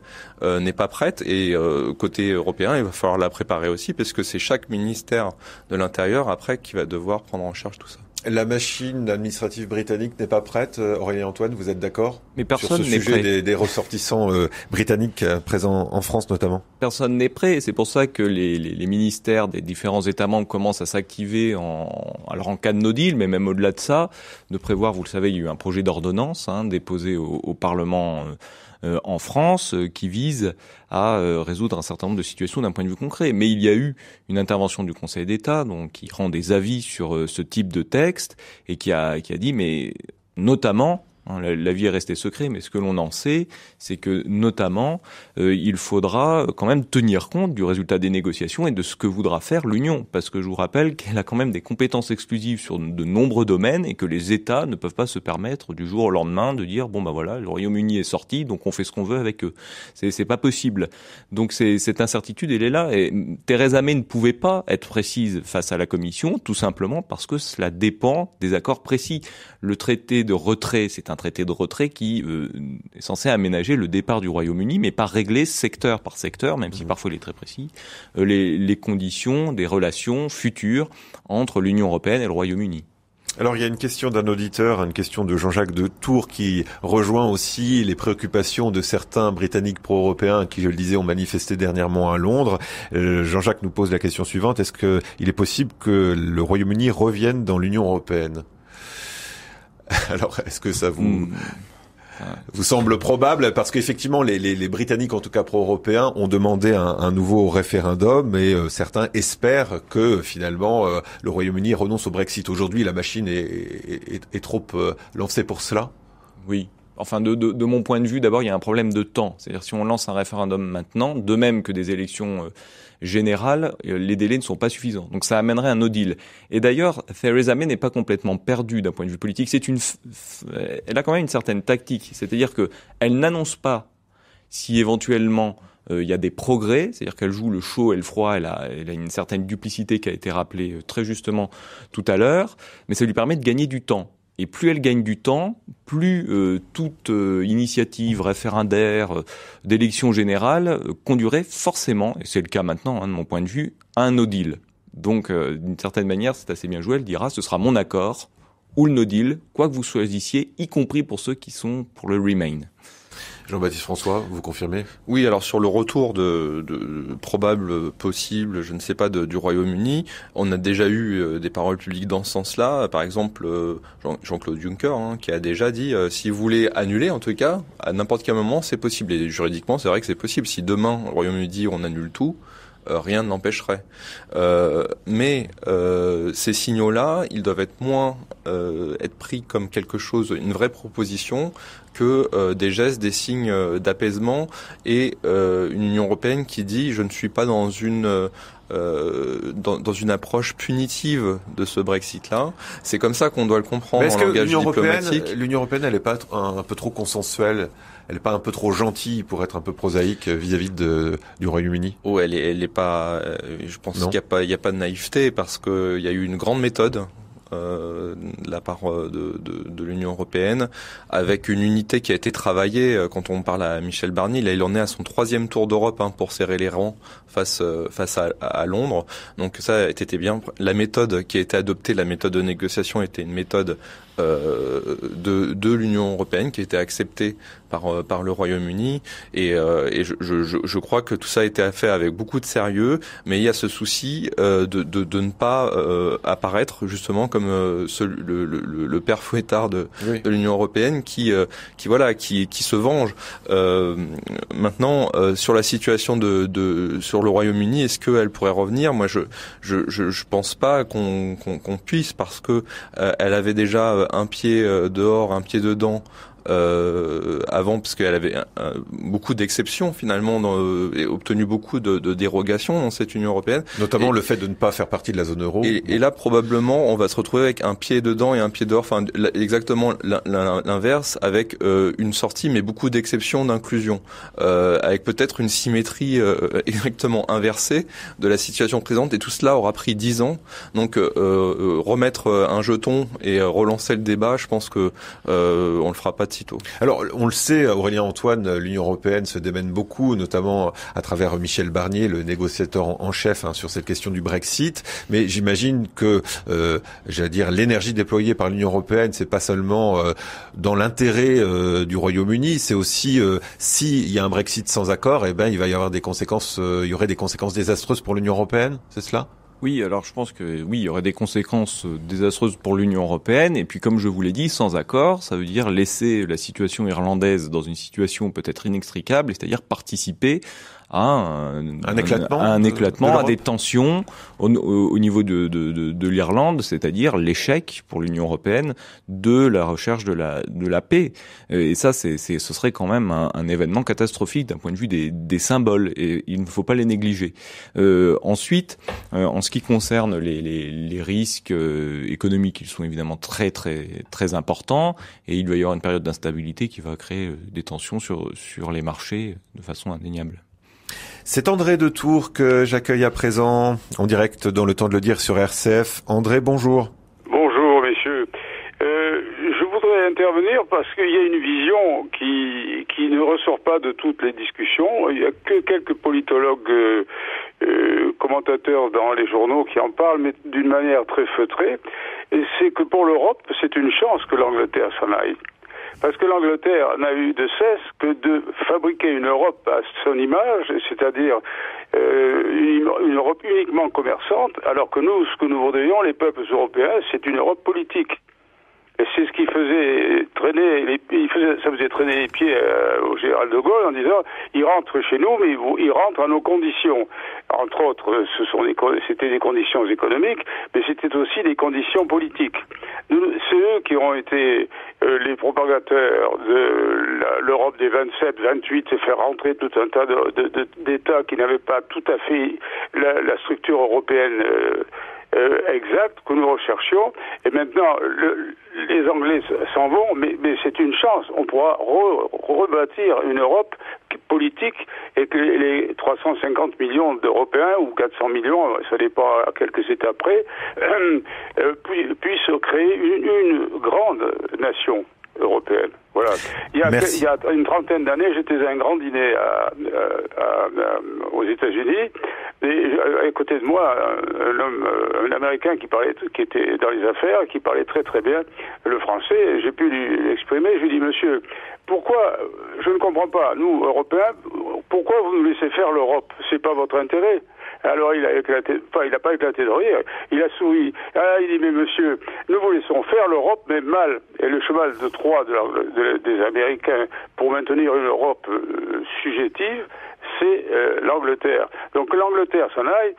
n'est pas prête, et côté européen il va falloir la préparer aussi, parce que c'est chaque ministère de l'Intérieur après qui va devoir prendre en charge tout ça. La machine administrative britannique n'est pas prête. Aurélien Antoine, vous êtes d'accord? Mais personne n'est prêt. Des des ressortissants britanniques présents en France notamment. Personne n'est prêt. C'est pour ça que les ministères des différents États membres commencent à s'activer alors en cas de no deal, mais même au-delà de ça, de prévoir, vous le savez, il y a eu un projet d'ordonnance déposé au Parlement en France qui vise à résoudre un certain nombre de situations d'un point de vue concret. Mais il y a eu une intervention du Conseil d'État donc qui rend des avis sur ce type de texte et qui a dit, mais notamment, l'avis est resté secret, mais ce que l'on en sait, c'est que notamment, il faudra quand même tenir compte du résultat des négociations et de ce que voudra faire l'Union. Parce que je vous rappelle qu'elle a quand même des compétences exclusives sur de nombreux domaines et que les États ne peuvent pas se permettre du jour au lendemain de dire bon voilà, le Royaume-Uni est sorti, donc on fait ce qu'on veut avec eux. C'est pas possible. Donc cette incertitude, elle est là. Et Theresa May ne pouvait pas être précise face à la Commission, tout simplement parce que cela dépend des accords précis. Le traité de retrait, c'est un traité de retrait qui est censé aménager le départ du Royaume-Uni, mais pas régler secteur par secteur, même si parfois il est très précis, les conditions des relations futures entre l'Union européenne et le Royaume-Uni. Alors il y a une question d'un auditeur, une question de Jean-Jacques de Tours qui rejoint aussi les préoccupations de certains Britanniques pro-européens qui, je le disais, ont manifesté dernièrement à Londres. Jean-Jacques nous pose la question suivante, est-ce qu'il est possible que le Royaume-Uni revienne dans l'Union européenne ? Alors, est-ce que ça vous semble probable? Parce qu'effectivement, les Britanniques, en tout cas pro-européens, ont demandé un nouveau référendum et certains espèrent que finalement le Royaume-Uni renonce au Brexit. Aujourd'hui, la machine est trop lancée pour cela. Oui. Enfin, de mon point de vue, d'abord, il y a un problème de temps. C'est-à-dire, si on lance un référendum maintenant, de même que des élections générales, les délais ne sont pas suffisants. Donc, ça amènerait un no deal. Et d'ailleurs, Theresa May n'est pas complètement perdue d'un point de vue politique. Elle a quand même une certaine tactique. C'est-à-dire que elle n'annonce pas si éventuellement il y a des progrès, c'est-à-dire qu'elle joue le chaud et le froid, elle a une certaine duplicité qui a été rappelée très justement tout à l'heure, mais ça lui permet de gagner du temps. Et plus elle gagne du temps, plus toute initiative référendaire d'élection générale conduirait forcément, et c'est le cas maintenant de mon point de vue, à un no deal. Donc d'une certaine manière, c'est assez bien joué, elle dira ce sera mon accord ou le no deal, quoi que vous choisissiez, y compris pour ceux qui sont pour le Remain. Jean-Baptiste François, vous confirmez? Oui, alors sur le retour de probable, possible, je ne sais pas, du Royaume-Uni, on a déjà eu des paroles publiques dans ce sens-là. Par exemple, Jean-Claude Juncker, qui a déjà dit, si vous voulez annuler, en tout cas, à n'importe quel moment, c'est possible. Et juridiquement, c'est vrai que c'est possible. Si demain, le Royaume-Uni dit on annule tout, rien ne l'empêcherait. Mais ces signaux-là, ils doivent être moins être pris comme quelque chose, une vraie proposition, que des gestes, des signes d'apaisement et une Union européenne qui dit je ne suis pas dans une approche punitive de ce Brexit-là. C'est comme ça qu'on doit le comprendre en langage diplomatique. L'Union européenne, elle n'est pas un peu trop consensuelle? Elle n'est pas un peu trop gentille pour être un peu prosaïque vis-à-vis du Royaume-Uni? Oh, elle est pas. Je pense qu'il n'y a pas de naïveté parce qu'il y a eu une grande méthode de la part de l'Union européenne, avec une unité qui a été travaillée. Quand on parle à Michel Barnier, là, il en est à son 3e tour d'Europe pour serrer les rangs face à Londres. Donc ça était bien. La méthode qui a été adoptée, la méthode de négociation, était une méthode de l'Union européenne qui a été acceptée par le Royaume-Uni et je crois que tout ça a été fait avec beaucoup de sérieux, mais il y a ce souci de ne pas apparaître justement comme le père fouettard de l'Union européenne qui se venge. Maintenant sur la situation sur le Royaume-Uni, est-ce qu'elle pourrait revenir? Moi je pense pas qu'on puisse, parce que elle avait déjà un pied dehors, un pied dedans avant, parce qu'elle avait beaucoup d'exceptions finalement, et obtenu beaucoup de dérogations dans cette Union européenne. Notamment le fait de ne pas faire partie de la zone euro. Et là, probablement, on va se retrouver avec un pied dedans et un pied dehors, enfin exactement l'inverse, avec une sortie, mais beaucoup d'exceptions d'inclusion, avec peut-être une symétrie exactement inversée de la situation présente. Et tout cela aura pris 10 ans. Donc remettre un jeton et relancer le débat, je pense que on le fera pas de sitôt. Alors, on le sait, Aurélien Antoine, l'Union européenne se démène beaucoup, notamment à travers Michel Barnier, le négociateur en chef sur cette question du Brexit. Mais j'imagine que, j'allais dire, l'énergie déployée par l'Union européenne, c'est pas seulement dans l'intérêt du Royaume-Uni, c'est aussi s'il y a un Brexit sans accord, il va y avoir des conséquences, il y aurait des conséquences désastreuses pour l'Union européenne, c'est cela ? Oui, alors je pense que oui, il y aurait des conséquences désastreuses pour l'Union européenne. Et puis, comme je vous l'ai dit, sans accord, ça veut dire laisser la situation irlandaise dans une situation peut-être inextricable, c'est-à-dire participer à un éclatement, à des tensions au niveau de l'Irlande, c'est-à-dire l'échec pour l'Union européenne de la recherche de la paix. Et ça, ce serait quand même un événement catastrophique d'un point de vue des symboles, et il ne faut pas les négliger. Ensuite, en ce qui concerne les risques économiques, ils sont évidemment très très très importants, et il va y avoir une période d'instabilité qui va créer des tensions sur les marchés de façon indéniable. C'est André de Tours que j'accueille à présent en direct dans Le Temps de le dire sur RCF. André, bonjour. Bonjour, messieurs. Je voudrais intervenir parce qu'il y a une vision qui ne ressort pas de toutes les discussions. Il n'y a que quelques politologues commentateurs dans les journaux qui en parlent, mais d'une manière très feutrée. Et c'est que pour l'Europe, c'est une chance que l'Angleterre s'en aille. Parce que l'Angleterre n'a eu de cesse que de fabriquer une Europe à son image, c'est-à-dire une Europe uniquement commerçante, alors que nous, ce que nous voudrions, les peuples européens, c'est une Europe politique. Et c'est ce qui faisait ça faisait traîner les pieds au général de Gaulle en disant il rentre chez nous, mais il rentre à nos conditions. Entre autres, c'était des conditions économiques, mais c'était aussi des conditions politiques. C'est eux qui ont été les propagateurs de l'Europe des 27, 28 et faire rentrer tout un tas d'États qui n'avaient pas tout à fait la structure européenne exacte que nous recherchions. Et maintenant, les Anglais s'en vont, mais c'est une chance. On pourra rebâtir une Europe politique et que les 350 millions d'Européens, ou 400 millions, ça dépend à quelques étapes près, puissent créer une grande nation européenne. Voilà. Il y a une trentaine d'années, j'étais à un grand dîner aux États-Unis, et à côté de moi, un Américain qui était dans les affaires, qui parlait très très bien le français. J'ai pu lui exprimer. Je lui ai dit, monsieur, pourquoi, je ne comprends pas, nous Européens, pourquoi vous nous laissez faire l'Europe? C'est pas votre intérêt. Alors il a éclaté, enfin il n'a pas éclaté de rire, il a souri. Il dit, mais monsieur, nous vous laissons faire l'Europe, mais mal. Et le cheval de Troie des Américains pour maintenir une Europe sujétive, c'est l'Angleterre. Donc que l'Angleterre s'en aille,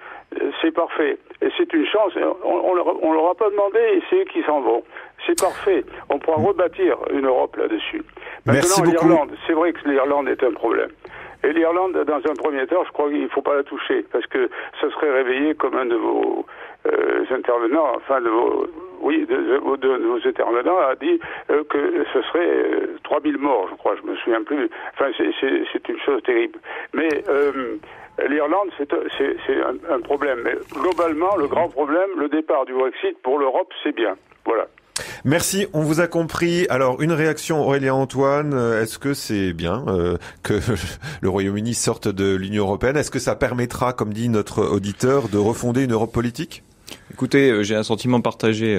c'est parfait. Et c'est une chance, on leur a pas demandé, et c'est eux qui s'en vont. C'est parfait. On pourra rebâtir une Europe là-dessus. Maintenant, l'Irlande, c'est vrai que l'Irlande est un problème. Et l'Irlande, dans un premier temps, je crois qu'il ne faut pas la toucher, parce que ça serait réveillé comme un de vos intervenants, enfin de vos intervenants a dit que ce serait 3000 morts, je crois, je me souviens plus. Enfin, c'est une chose terrible. Mais l'Irlande, c'est un problème. Mais globalement, le grand problème, le départ du Brexit pour l'Europe, c'est bien. Voilà. Merci, on vous a compris. Alors, une réaction, Aurélien Antoine, est-ce que c'est bien que le Royaume-Uni sorte de l'Union européenne? Est-ce que ça permettra, comme dit notre auditeur, de refonder une Europe politique? Écoutez, j'ai un sentiment partagé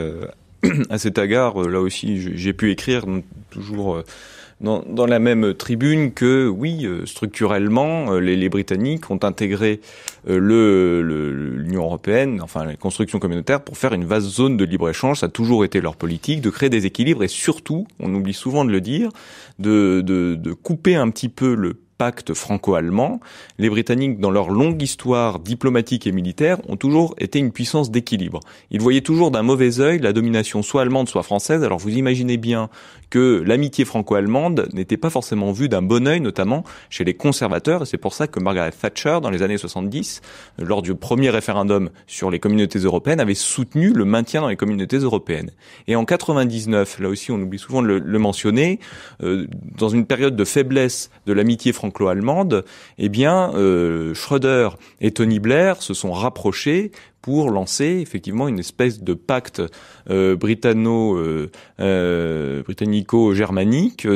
à cet égard. Là aussi, j'ai pu écrire toujours dans la même tribune que, oui, structurellement, les Britanniques ont intégré l'Union européenne, enfin la construction communautaire, pour faire une vaste zone de libre-échange. Ça a toujours été leur politique, de créer des équilibres et surtout, on oublie souvent de le dire, de couper un petit peu le pacte franco-allemand, les Britanniques, dans leur longue histoire diplomatique et militaire, ont toujours été une puissance d'équilibre. Ils voyaient toujours d'un mauvais œil la domination soit allemande, soit française. Alors vous imaginez bien que l'amitié franco-allemande n'était pas forcément vue d'un bon œil, notamment chez les conservateurs, et c'est pour ça que Margaret Thatcher, dans les années 70, lors du premier référendum sur les communautés européennes, avait soutenu le maintien dans les communautés européennes. Et en 99, là aussi on oublie souvent de le mentionner, dans une période de faiblesse de l'amitié franco-allemande, eh bien, Schröder et Tony Blair se sont rapprochés pour lancer effectivement une espèce de pacte britannico-germanique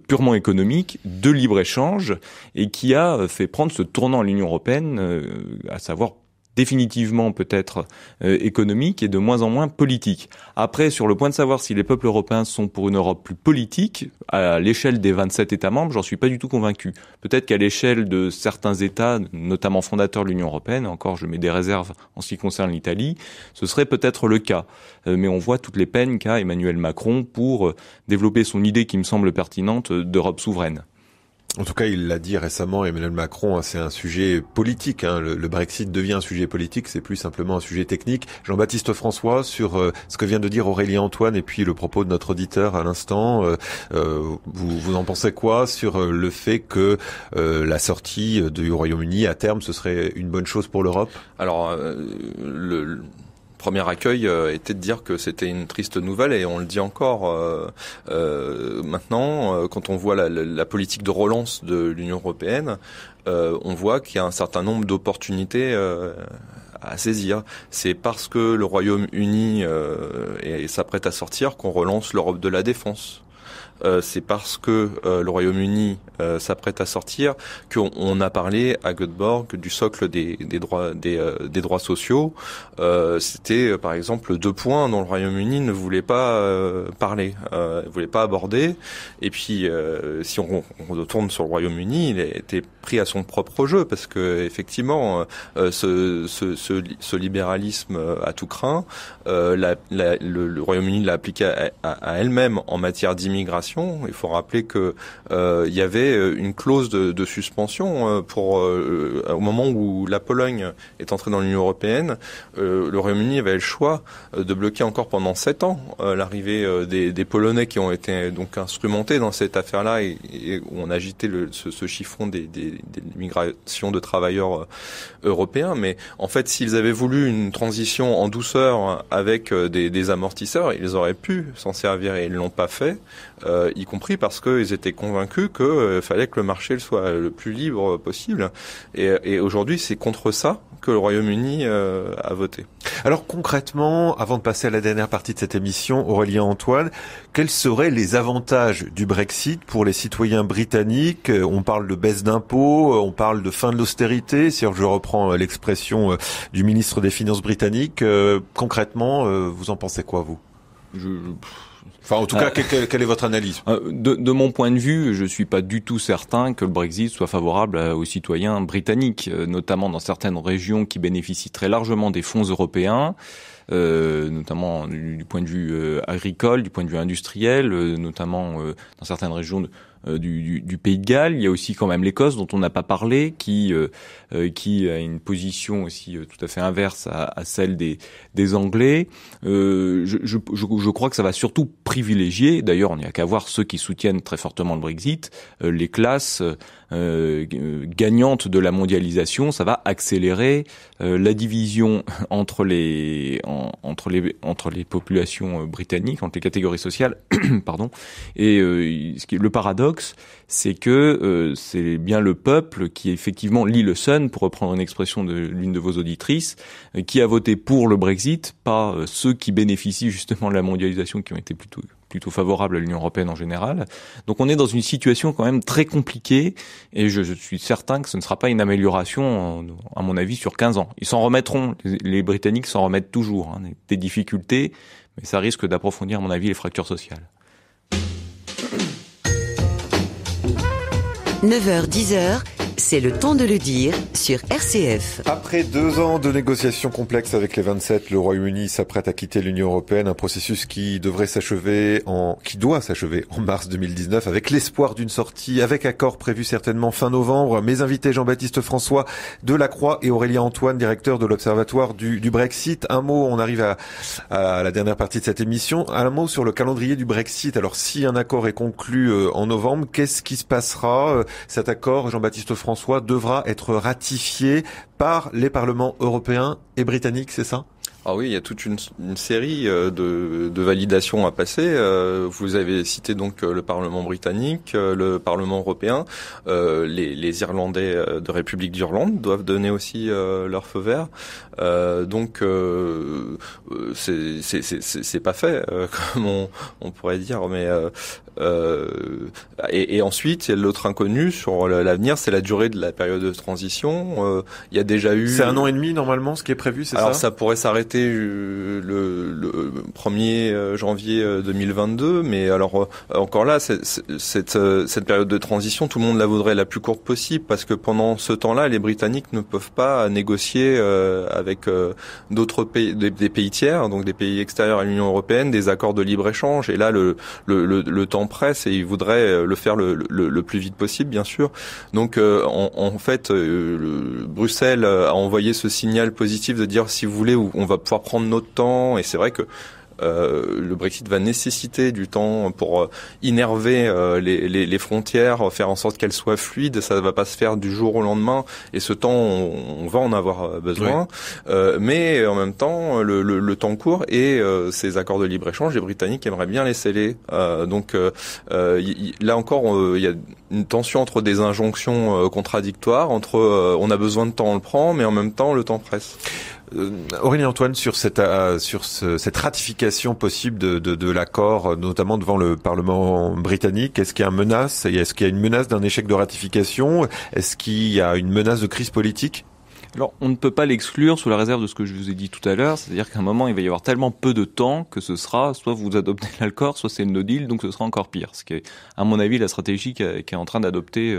purement économique, de libre-échange, et qui a fait prendre ce tournant à l'Union européenne, à savoir définitivement peut-être économique et de moins en moins politique. Après, sur le point de savoir si les peuples européens sont pour une Europe plus politique, à l'échelle des 27 États membres, j'en suis pas du tout convaincu. Peut-être qu'à l'échelle de certains États, notamment fondateurs de l'Union européenne, encore je mets des réserves en ce qui concerne l'Italie, ce serait peut-être le cas. Mais on voit toutes les peines qu'a Emmanuel Macron pour développer son idée qui me semble pertinente d'Europe souveraine. En tout cas, il l'a dit récemment, Emmanuel Macron, c'est un sujet politique. Le Brexit devient un sujet politique, c'est plus simplement un sujet technique. Jean-Baptiste François, sur ce que vient de dire Aurélien Antoine et puis le propos de notre auditeur à l'instant, vous en pensez quoi sur le fait que la sortie du Royaume-Uni, à terme, ce serait une bonne chose pour l'Europe ? Alors, le premier accueil était de dire que c'était une triste nouvelle, et on le dit encore maintenant, quand on voit la politique de relance de l'Union européenne, on voit qu'il y a un certain nombre d'opportunités à saisir. C'est parce que le Royaume-Uni s'apprête à sortir qu'on relance l'Europe de la défense. C'est parce que le Royaume-Uni s'apprête à sortir qu'on a parlé à Göteborg du socle des droits sociaux. C'était par exemple 2 points dont le Royaume-Uni ne voulait pas parler, ne voulait pas aborder. Et puis si on retourne sur le Royaume-Uni, il a été pris à son propre jeu, parce que effectivement ce libéralisme à tout craint, le Royaume-Uni l'a appliqué à elle-même en matière d'immigration. Il faut rappeler que il y avait une clause de suspension pour au moment où la Pologne est entrée dans l'Union européenne. Le Royaume-Uni avait le choix de bloquer encore pendant 7 ans l'arrivée des Polonais qui ont été donc instrumentés dans cette affaire-là, et où on agitait ce chiffon des migrations de travailleurs européens. Mais en fait, s'ils avaient voulu une transition en douceur avec des amortisseurs, ils auraient pu s'en servir, et ils l'ont pas fait. Y compris parce qu'ils étaient convaincus qu'il fallait que le marché soit le plus libre possible. Et aujourd'hui, c'est contre ça que le Royaume-Uni a voté. Alors concrètement, avant de passer à la dernière partie de cette émission, Aurélien Antoine, quels seraient les avantages du Brexit pour les citoyens britanniques ? On parle de baisse d'impôts, on parle de fin de l'austérité, si je reprends l'expression du ministre des Finances britannique. Concrètement, vous en pensez quoi, vous ? Enfin, en tout cas, quelle est votre analyse ? De mon point de vue, je suis pas du tout certain que le Brexit soit favorable aux citoyens britanniques, notamment dans certaines régions qui bénéficient très largement des fonds européens, notamment du point de vue agricole, du point de vue industriel, notamment dans certaines régions du Pays de Galles. Il y a aussi quand même l'Écosse, dont on n'a pas parlé, qui a une position aussi tout à fait inverse à celle des Anglais. Je crois que ça va surtout privilégier, d'ailleurs on n'y a qu'à voir ceux qui soutiennent très fortement le Brexit, les classes gagnantes de la mondialisation. Ça va accélérer la division entre les populations britanniques, entre les catégories sociales, pardon. Et le paradoxe, c'est que c'est bien le peuple qui effectivement lit le Sun, pour reprendre une expression de l'une de vos auditrices, qui a voté pour le Brexit, pas ceux qui bénéficient justement de la mondialisation, qui ont été plutôt favorables à l'Union européenne en général. Donc on est dans une situation quand même très compliquée, et je suis certain que ce ne sera pas une amélioration, à mon avis, sur 15 ans. Ils s'en remettront, les Britanniques s'en remettent toujours, des difficultés, mais ça risque d'approfondir, à mon avis, les fractures sociales. 9h, 10h, C'est le temps de le dire sur RCF. Après 2 ans de négociations complexes avec les 27, le Royaume-Uni s'apprête à quitter l'Union européenne, un processus qui doit s'achever en mars 2019 avec l'espoir d'une sortie avec accord prévu certainement fin novembre. Mes invités Jean-Baptiste François Delacroix et Aurélien Antoine, directeur de l'Observatoire du Brexit. Un mot, on arrive à la dernière partie de cette émission. Un mot sur le calendrier du Brexit. Alors si un accord est conclu en novembre, qu'est-ce qui se passera? Cet accord, Jean-Baptiste François, devra être ratifié par les parlements européens et britanniques, c'est ça? Ah oui, il y a toute une série de validations à passer. Vous avez cité donc le Parlement britannique, le Parlement européen, les Irlandais de République d'Irlande doivent donner aussi leur feu vert. Donc c'est pas fait, comme on pourrait dire, mais et ensuite il y a l'autre inconnu sur l'avenir, c'est la durée de la période de transition. Il y a déjà eu. C'est 1 an et demi normalement, ce qui est prévu, c'est ça? Alors ça pourrait s'arrêter le 1er janvier 2022, mais alors encore là, cette période de transition, tout le monde la voudrait la plus courte possible, parce que pendant ce temps-là, les Britanniques ne peuvent pas négocier avec d'autres pays, des pays tiers, donc des pays extérieurs à l'Union européenne, des accords de libre-échange. Et là, le temps presse et ils voudraient le faire le plus vite possible, bien sûr. Donc en fait, Bruxelles a envoyé ce signal positif de dire, si vous voulez, on va pouvoir prendre notre temps. Et c'est vrai que le Brexit va nécessiter du temps pour innerver les frontières, faire en sorte qu'elles soient fluides. Ça ne va pas se faire du jour au lendemain, et ce temps, on va en avoir besoin. Oui. Mais en même temps, le temps court, et ces accords de libre-échange, les Britanniques aimeraient bien les sceller. Donc là encore, il y a une tension entre des injonctions contradictoires, entre on a besoin de temps, on le prend, mais en même temps, le temps presse. Aurélien Antoine, sur cette ratification possible de l'accord, notamment devant le Parlement britannique, est-ce qu'il y a est-ce qu'il y a une menace d'un échec de ratification? Est-ce qu'il y a une menace de crise politique? Alors, on ne peut pas l'exclure sous la réserve de ce que je vous ai dit tout à l'heure, c'est-à-dire qu'à un moment, il va y avoir tellement peu de temps que ce sera, soit vous adoptez l'accord, soit c'est le no deal, donc ce sera encore pire. Ce qui est, à mon avis, la stratégie qu'est en train d'adopter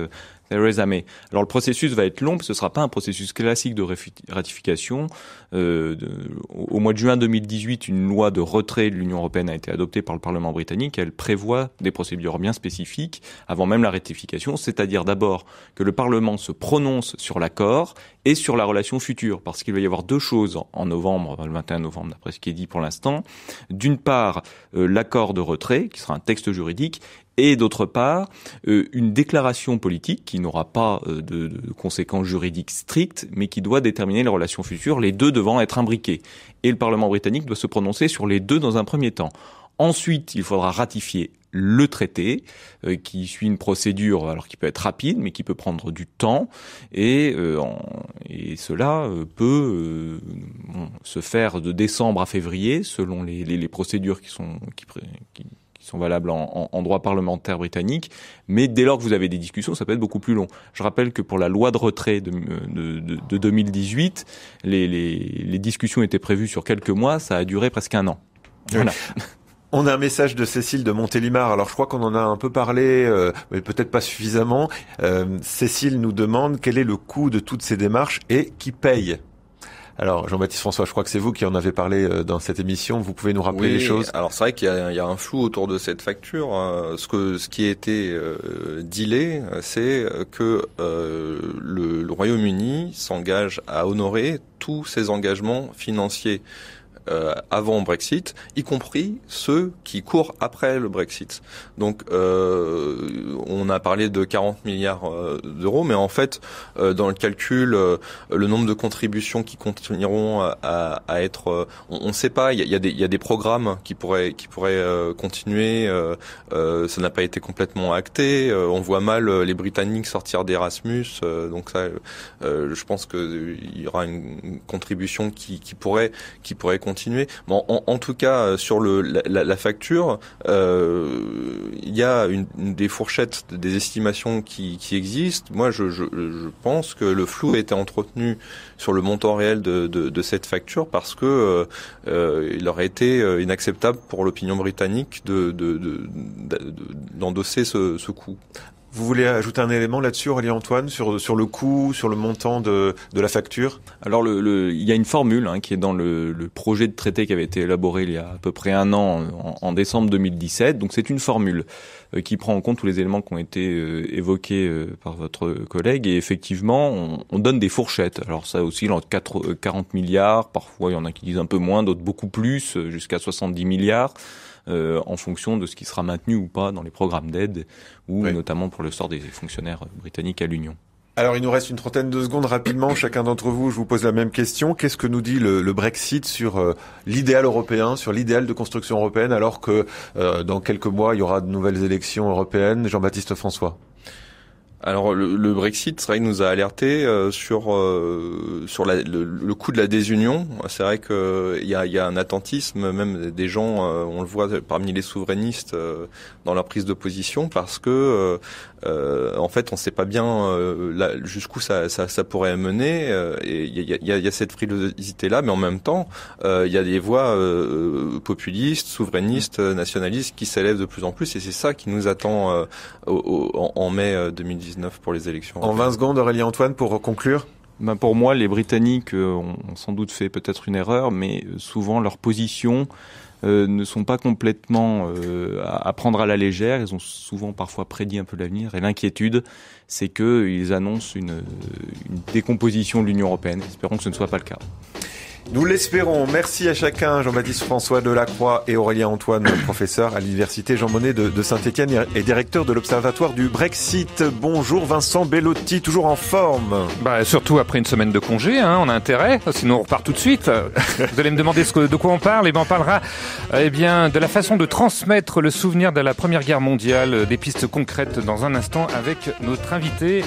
Theresa May. Alors le processus va être long, parce que ce ne sera pas un processus classique de ratification. Au mois de juin 2018, une loi de retrait de l'Union européenne a été adoptée par le Parlement britannique. Elle prévoit des procédures bien spécifiques avant même la ratification, c'est-à-dire d'abord que le Parlement se prononce sur l'accord et sur la relation future, parce qu'il va y avoir 2 choses en novembre, le 21 novembre d'après ce qui est dit pour l'instant. D'une part, l'accord de retrait, qui sera un texte juridique, et d'autre part, une déclaration politique qui n'aura pas de conséquences juridiques strictes, mais qui doit déterminer les relations futures, les 2 devant être imbriqués. Et le Parlement britannique doit se prononcer sur les 2 dans un premier temps. Ensuite, il faudra ratifier le traité, qui suit une procédure alors qui peut être rapide, mais qui peut prendre du temps, et cela peut se faire de décembre à février, selon les procédures qui sont valables en droit parlementaire britannique, mais dès lors que vous avez des discussions, ça peut être beaucoup plus long. Je rappelle que pour la loi de retrait de 2018, les discussions étaient prévues sur quelques mois, ça a duré presque 1 an. Voilà. On a un message de Cécile de Montélimar. Alors je crois qu'on en a un peu parlé, mais peut-être pas suffisamment. Cécile nous demande quel est le coût de toutes ces démarches et qui paye. Alors Jean-Baptiste François, je crois que c'est vous qui en avez parlé dans cette émission. Vous pouvez nous rappeler les choses? Alors c'est vrai qu'il y a un flou autour de cette facture. Ce qui a été dealé, c'est que le Royaume-Uni s'engage à honorer tous ses engagements financiers avant Brexit, y compris ceux qui courent après le Brexit. Donc on a parlé de 40 milliards d'euros, mais en fait dans le calcul, le nombre de contributions qui continueront à être, on ne sait pas. Il y a des programmes qui pourraient continuer. Ça n'a pas été complètement acté. On voit mal les Britanniques sortir d'Erasmus. Donc ça, je pense qu'il y aura une contribution qui pourrait continuer. Bon, en tout cas, sur la facture, il y a des fourchettes, des estimations qui existent. Moi, je pense que le flou a été entretenu sur le montant réel de cette facture, parce que il aurait été inacceptable pour l'opinion britannique d'endosser ce coût. Vous voulez ajouter un élément là-dessus, Aurélie-Antoine, sur le coût, sur le montant de la facture? Alors il y a une formule qui est dans le projet de traité qui avait été élaboré il y a à peu près un an, en décembre 2017. Donc c'est une formule qui prend en compte tous les éléments qui ont été évoqués par votre collègue. Et effectivement, on donne des fourchettes. Alors ça oscille entre 40 milliards, parfois il y en a qui disent un peu moins, d'autres beaucoup plus, jusqu'à 70 milliards. En fonction de ce qui sera maintenu ou pas dans les programmes d'aide, ou notamment pour le sort des fonctionnaires britanniques à l'Union. Alors, il nous reste une trentaine de secondes rapidement. Chacun d'entre vous, je vous pose la même question. Qu'est-ce que nous dit le Brexit sur l'idéal européen, sur l'idéal de construction européenne, alors que dans quelques mois, il y aura de nouvelles élections européennes? Jean-Baptiste François. Alors le Brexit, c'est vrai, nous a alerté sur le coût de la désunion. C'est vrai que il y a un attentisme, même des gens, on le voit parmi les souverainistes dans leur prise de position, parce que en fait, on ne sait pas bien jusqu'où ça pourrait mener. Et il y a cette frilosité là, mais en même temps, il y a des voix populistes, souverainistes, nationalistes qui s'élèvent de plus en plus, et c'est ça qui nous attend en mai 2019 pour les élections. En 20 secondes, Aurélie-Antoine, pour conclure. Pour moi, les Britanniques ont sans doute fait peut-être une erreur, mais souvent leurs positions ne sont pas complètement à prendre à la légère. Ils ont souvent parfois prédit un peu l'avenir. Et l'inquiétude, c'est qu'ils annoncent une décomposition de l'Union européenne. Espérons que ce ne soit pas le cas. Nous l'espérons. Merci à chacun, Jean-Baptiste François Delacroix et Aurélien-Antoine, professeur à l'université Jean Monnet de Saint-Étienne et directeur de l'Observatoire du Brexit. Bonjour Vincent Bellotti, toujours en forme. Surtout après une semaine de congé, on a intérêt, sinon on repart tout de suite. Vous allez me demander de quoi on parle, on parlera de la façon de transmettre le souvenir de la Première Guerre mondiale, des pistes concrètes dans un instant avec nos invités.